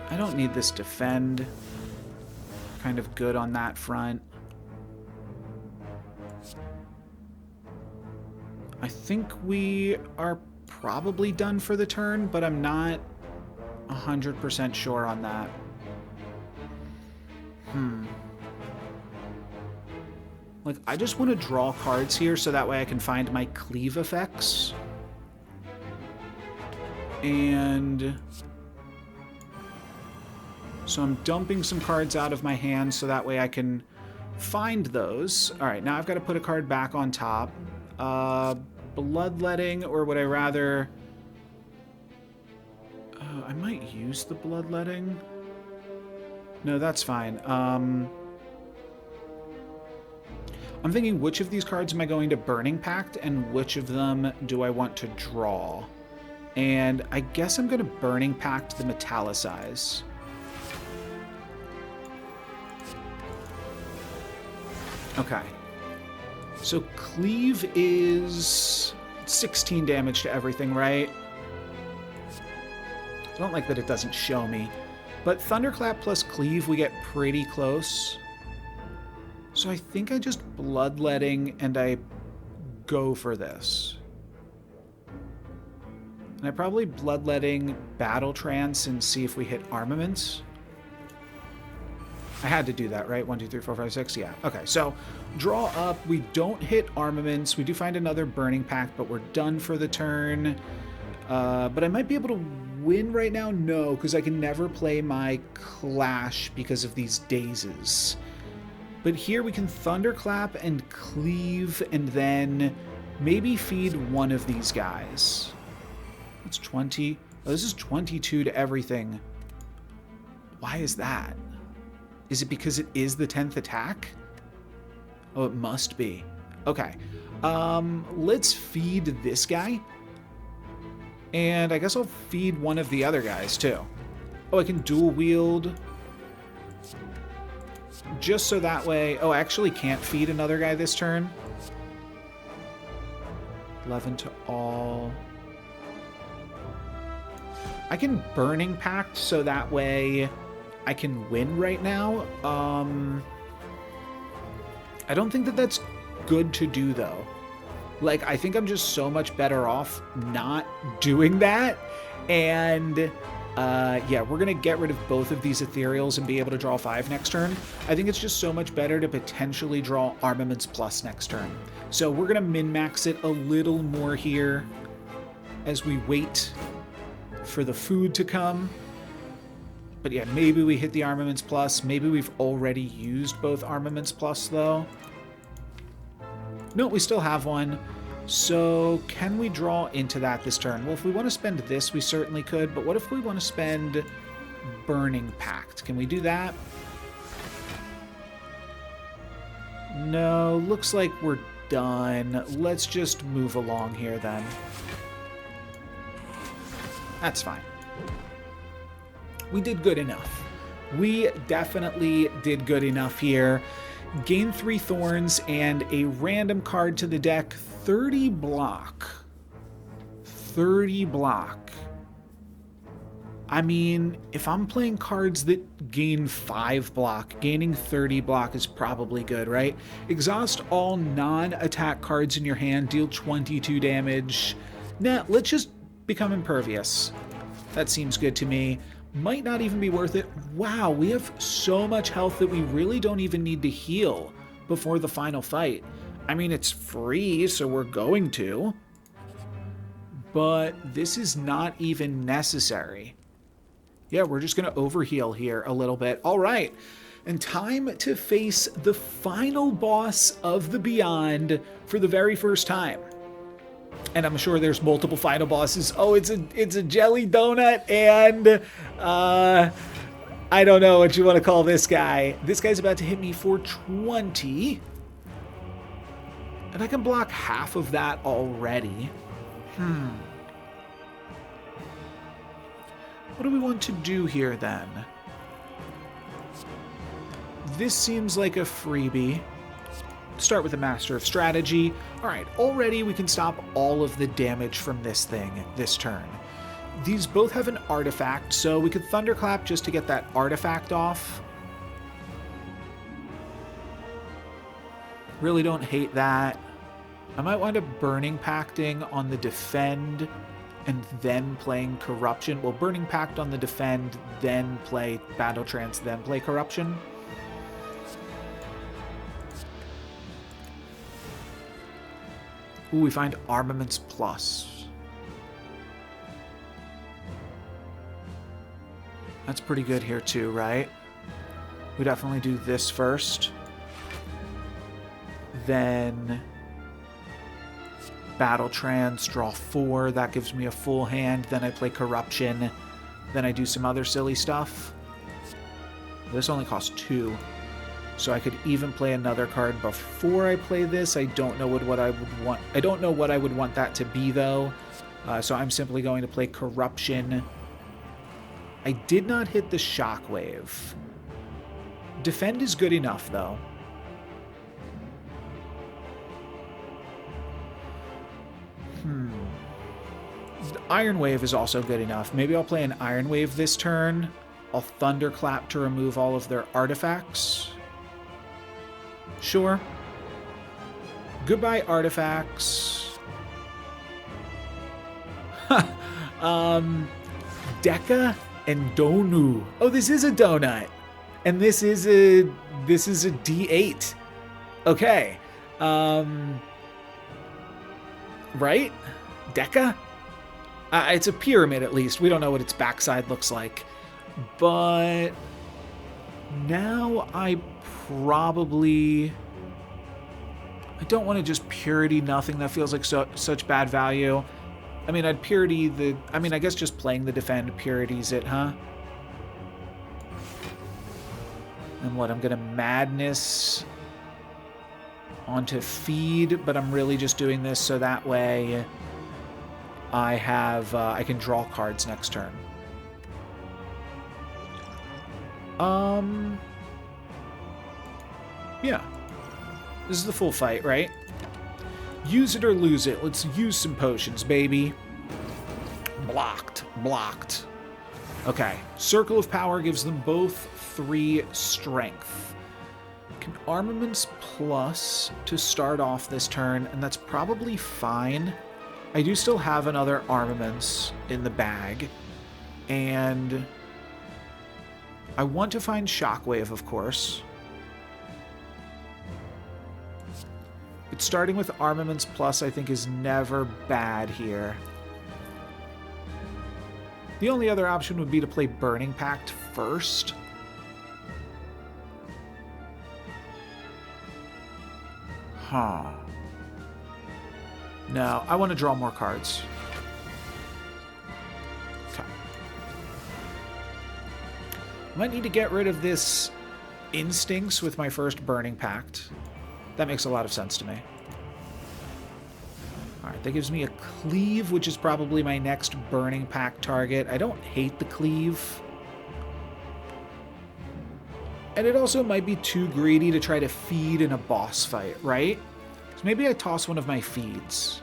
I don't need this defend. Kind of good on that front. I think we are probably done for the turn, but I'm not 100% sure on that. Like, I just want to draw cards here so that way I can find my cleave effects. And so I'm dumping some cards out of my hand so that way I can find those. All right, now I've got to put a card back on top. Bloodletting, or would I rather... I might use the bloodletting. No, that's fine. I'm thinking, which of these cards am I going to Burning Pact, and which of them do I want to draw? And I guess I'm going to Burning Pact the Metallicize. Okay. So Cleave is 16 damage to everything, right? I don't like that it doesn't show me. But Thunderclap plus Cleave, we get pretty close. So I think I just Bloodletting and I go for this. And I probably Bloodletting Battle Trance and see if we hit Armaments. I had to do that, right? 1, 2, 3, 4, 5, 6. Yeah. Okay, so draw up. We don't hit Armaments. We do find another Burning Pact, but we're done for the turn. But I might be able to win right now. No, because I can never play my Clash because of these dazes. But here we can Thunderclap and Cleave and then maybe feed one of these guys. That's 20. Oh, this is 22 to everything. Why is that? Is it because it is the 10th attack? Oh, it must be. Okay. Let's feed this guy. And I guess I'll feed one of the other guys, too. Oh, I can dual wield. Just so that way... Oh, I actually can't feed another guy this turn. 11 to all. I can Burning Pact so that way I can win right now. I don't think that that's good to do, though. Like, I think I'm just so much better off not doing that. And, yeah, we're going to get rid of both of these Ethereals and be able to draw 5 next turn. I think it's just so much better to potentially draw Armaments Plus next turn. So we're going to min-max it a little more here as we wait for the food to come. But yeah, maybe we hit the Armaments Plus. Maybe we've already used both Armaments Plus, though. No, we still have one. So can we draw into that this turn? Well, if we want to spend this, we certainly could. But what if we want to spend Burning Pact? Can we do that? No, looks like we're done. Let's just move along here then. That's fine. We did good enough. We definitely did good enough here. Gain 3 Thorns and a random card to the deck. 30 block. 30 block. I mean, if I'm playing cards that gain 5 block, gaining 30 block is probably good, right? Exhaust all non-attack cards in your hand, deal 22 damage. Nah, let's just become impervious. That seems good to me. Might not even be worth it. Wow, we have so much health that we really don't even need to heal before the final fight. I mean, it's free, so we're going to. But this is not even necessary. Yeah, we're just going to overheal here a little bit. All right, and time to face the final boss of the Beyond for the very first time. And I'm sure there's multiple final bosses. Oh, it's a jelly donut, and I don't know what you want to call this guy. This guy's about to hit me for 20. And I can block half of that already. What do we want to do here then? this seems like a freebie. Start with the Master of Strategy. All right, already we can stop all of the damage from this thing this turn. These both have an artifact, so we could Thunderclap just to get that artifact off. Really don't hate that. I might wind up Burning Pacting on the defend and then playing Corruption. Well, Burning Pact on the defend, then play Battle Trance, then play Corruption. Ooh, we find Armaments Plus. That's pretty good here too, right? We definitely do this first. Then Battle Trance, draw 4. That gives me a full hand. Then I play Corruption. Then I do some other silly stuff. This only costs 2. So I could even play another card before I play this. I don't know what I would want. I don't know what I would want that to be though. So I'm simply going to play Corruption. I did not hit the Shockwave. Defend is good enough though. Iron Wave is also good enough. Maybe I'll play an Iron Wave this turn. I'll Thunderclap to remove all of their artifacts. Sure. Goodbye, artifacts. Deca and Donu. Oh, this is a donut. And this is a D8. Okay. Right? Deca? It's a pyramid, at least. We don't know what its backside looks like. But now I don't want to just Purity nothing. That feels like such bad value. I mean, I'd Purity I guess just playing the defend Purities it, huh? And what, I'm going to Madness onto Feed, but I'm really just doing this so that way I can draw cards next turn. Yeah. This is the full fight, right? Use it or lose it. Let's use some potions, baby. Blocked. Okay. Circle of Power gives them both 3 strength. Can Armaments Plus to start off this turn, and that's probably fine. I do still have another Armaments in the bag, and I want to find Shockwave, of course. But starting with Armaments Plus, I think, is never bad here. The only other option would be to play Burning Pact first. Huh. No, I want to draw more cards. Okay. Might need to get rid of this Instincts with my first Burning Pact. That makes a lot of sense to me. Alright, that gives me a Cleave, which is probably my next Burning Pact target. I don't hate the Cleave. And it also might be too greedy to try to feed in a boss fight, right? So maybe I toss one of my feeds.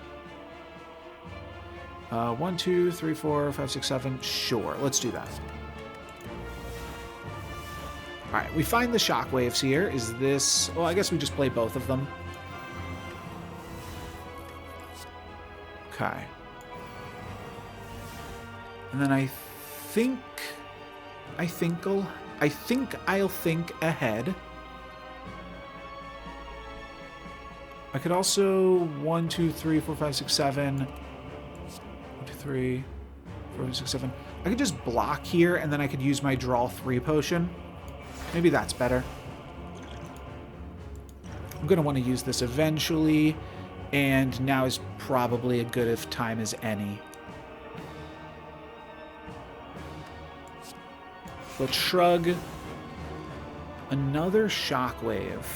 1, 2, 3, 4, 5, 6, 7. Sure, let's do that. Alright, we find the Shockwaves here. Is this... Well, I guess we just play both of them. Okay. And then I think I'll think ahead. I could also 1, 2, 3, 4, 5, 6, 7. 1, 2, 3, 4, 5, 6, 7. I could just block here, and then I could use my draw 3 potion. Maybe that's better. I'm going to want to use this eventually, and now is probably as good of time as any. Let's shrug. Another Shockwave.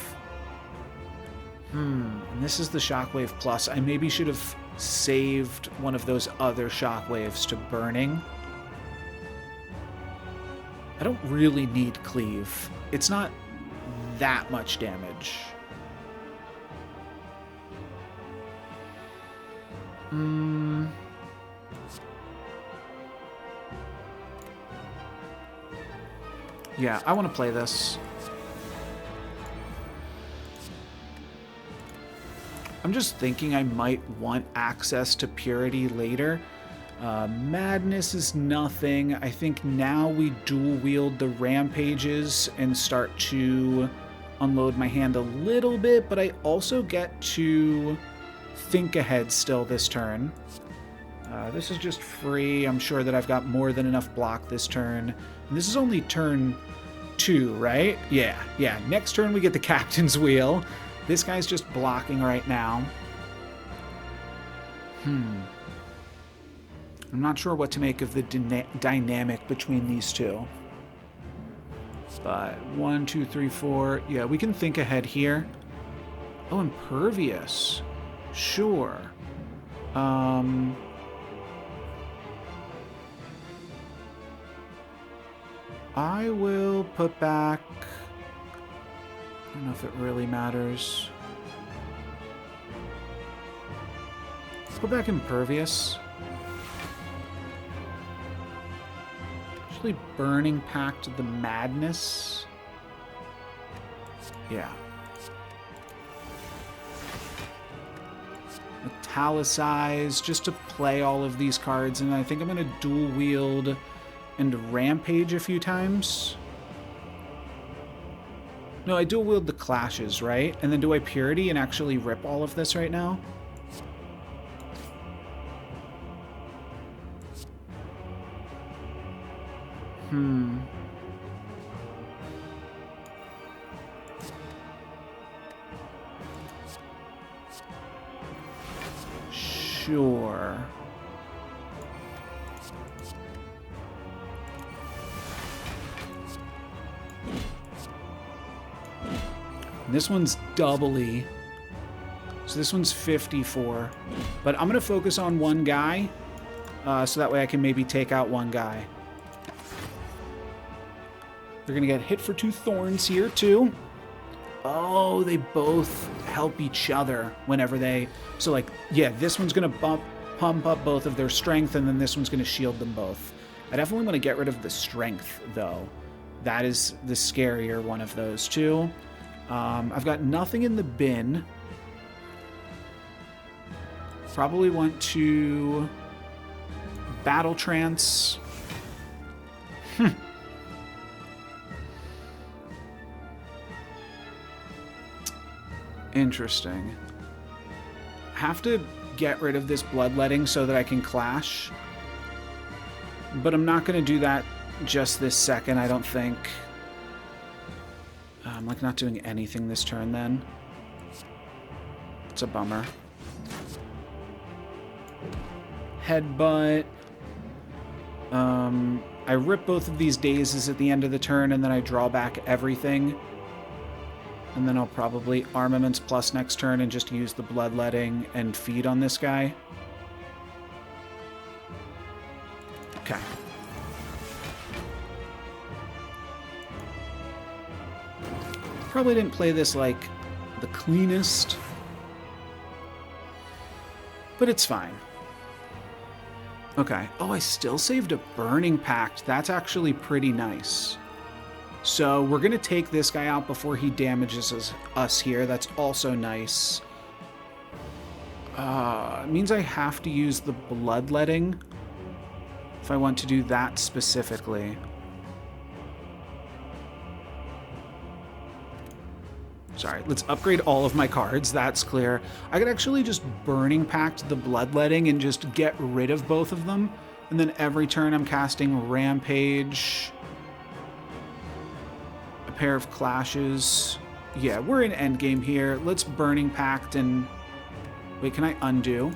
And this is the Shockwave Plus. I maybe should have saved one of those other Shockwaves to Burning. I don't really need Cleave. It's not that much damage. Yeah, I want to play this. I'm just thinking I might want access to Purity later. Madness is nothing. I think now we dual wield the Rampages and start to unload my hand a little bit, but I also get to think ahead still this turn. This is just free. I'm sure that I've got more than enough block this turn. And this is only turn 2, right? Yeah. Next turn we get the Captain's Wheel. This guy's just blocking right now. I'm not sure what to make of the dynamic between these two. But 1, 2, 3, 4. Yeah, we can think ahead here. Oh, Impervious. Sure. I will put back... I don't know if it really matters. Put back Impervious. Actually, Burning Pact the Madness. Yeah. Italicize, just to play all of these cards, and I think I'm going to dual wield and Rampage a few times. No, I dual wield the Clashes, right? And then do I Purity and actually rip all of this right now? Sure. This one's doubly. So this one's 54. But I'm going to focus on one guy. So that way I can maybe take out one guy. They're going to get hit for 2 thorns here, too. Oh, they both help each other whenever they... So, like, yeah, this one's going to pump up both of their strength, and then this one's going to shield them both. I definitely want to get rid of the strength, though. That is the scarier one of those two. I've got nothing in the bin. Probably want to... Battle Trance. Interesting. Have to get rid of this Bloodletting so that I can Clash. But I'm not going to do that just this second, I don't think. I'm like not doing anything this turn then. It's a bummer. Headbutt. I rip both of these dazes at the end of the turn and then I draw back everything. And then I'll probably Armaments Plus next turn and just use the Bloodletting and feed on this guy. Okay. Probably didn't play this like the cleanest, but it's fine. Okay. Oh, I still saved a Burning Pact. That's actually pretty nice. So we're going to take this guy out before he damages us here. That's also nice. It means I have to use the Bloodletting if I want to do that specifically. Sorry, let's upgrade all of my cards. That's clear. I could actually just Burning Pact the Bloodletting and just get rid of both of them. And then every turn I'm casting Rampage... pair of Clashes. Yeah, we're in endgame here. Let's Burning Pact and... Wait, can I undo?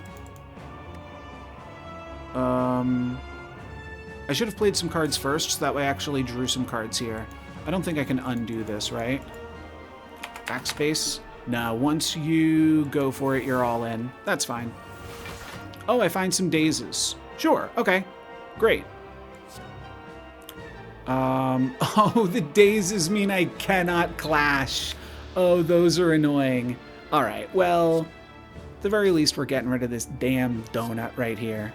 I should have played some cards first, so that way I actually drew some cards here. I don't think I can undo this, right? Backspace? No, once you go for it, you're all in. That's fine. Oh, I find some dazes. Sure, okay. Great. Oh, the dazes mean I cannot clash. Oh, those are annoying. All right, well, at the very least, we're getting rid of this damn donut right here.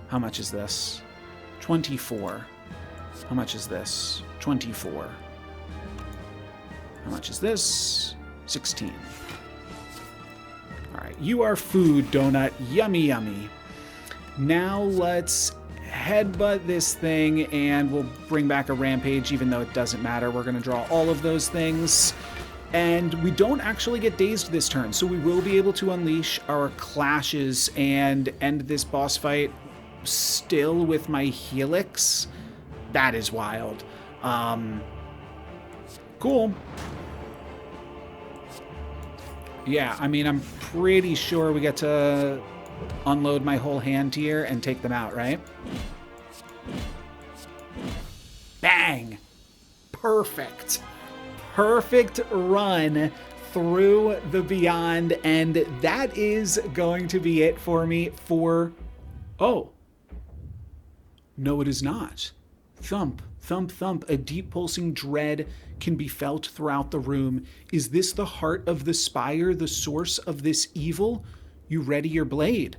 How much is this? 24. How much is this? 24. How much is this? 16. All right, you are food, donut. Yummy, yummy. Now let's headbutt this thing, and we'll bring back a rampage, even though it doesn't matter. We're going to draw all of those things. And we don't actually get dazed this turn, so we will be able to unleash our clashes and end this boss fight still with my helix. That is wild. Cool. Yeah, I mean, I'm pretty sure we get to unload my whole hand here and take them out, right? Bang! Perfect. Perfect run through the Beyond, and that is going to be it for me for... Oh. No, it is not. Thump, thump, thump. A deep pulsing dread can be felt throughout the room. Is this the heart of the spire, the source of this evil? You ready your blade.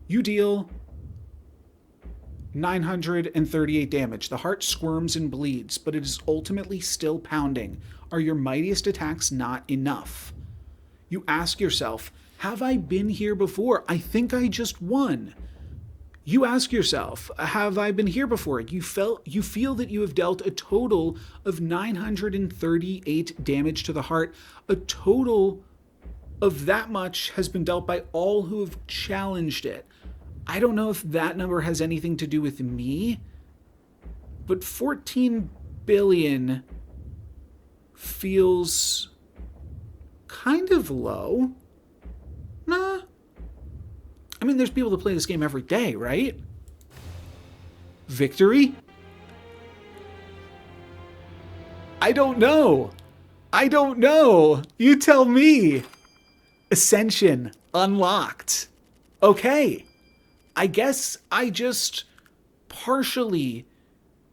You deal 938 damage. The heart squirms and bleeds, but it is ultimately still pounding. Are your mightiest attacks not enough? You ask yourself, have I been here before? I think I just won. You ask yourself, have I been here before? You feel that you have dealt a total of 938 damage to the heart. A total of that much has been dealt by all who have challenged it. I don't know if that number has anything to do with me, but 14 billion feels kind of low. Nah. I mean, there's people that play this game every day, right? Victory? I don't know. I don't know. You tell me. Ascension unlocked. Okay. I guess I just partially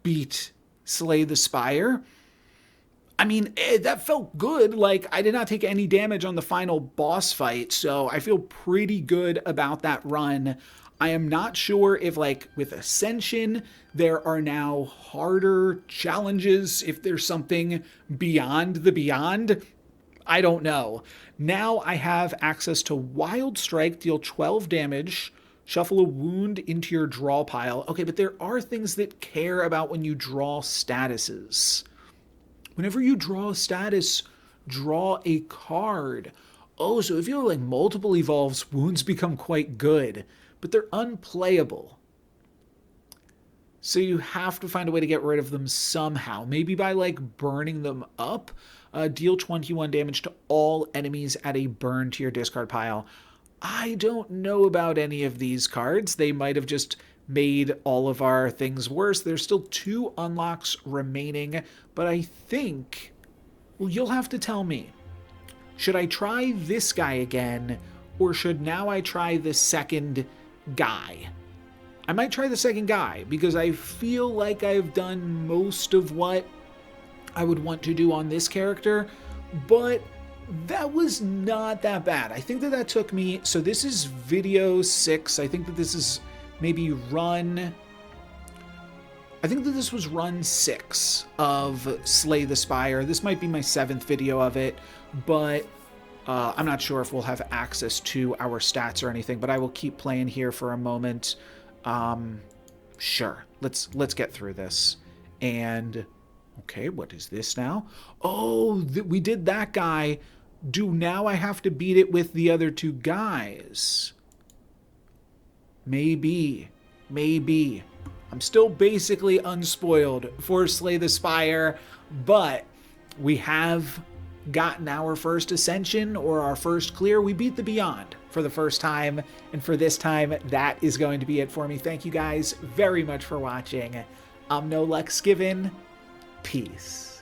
beat Slay the Spire. I mean, that felt good. Like, I did not take any damage on the final boss fight, so I feel pretty good about that run. I am not sure if, like, with Ascension, there are now harder challenges, if there's something beyond the beyond. I don't know. Now I have access to Wild Strike, deal 12 damage, shuffle a wound into your draw pile. Okay, but there are things that care about when you draw statuses. Whenever you draw a status, draw a card. Oh, so if you have like multiple evolves, wounds become quite good, but they're unplayable. So you have to find a way to get rid of them somehow. Maybe by like burning them up. Deal 21 damage to all enemies at a burn to your discard pile. I don't know about any of these cards. They might have just made all of our things worse. There's still 2 unlocks remaining, but I think, well, you'll have to tell me. Should I try this guy again, or should now I try the second guy? I might try the second guy, because I feel like I've done most of what I would want to do on this character, but that was not that bad. I think that took me, so this is video 6. I think that this is maybe run, I think that this was run 6 of Slay the Spire. This might be my 7th video of it, but I'm not sure if we'll have access to our stats or anything, but I will keep playing here for a moment. Sure, let's get through this. And okay, what is this now? Oh, we did that guy. Now I have to beat it with the other 2 guys? Maybe. I'm still basically unspoiled for Slay the Spire, but we have gotten our first ascension or our first clear. We beat the Beyond for the first time, and for this time, that is going to be it for me. Thank you guys very much for watching. I'm NoLucksGiven. Peace.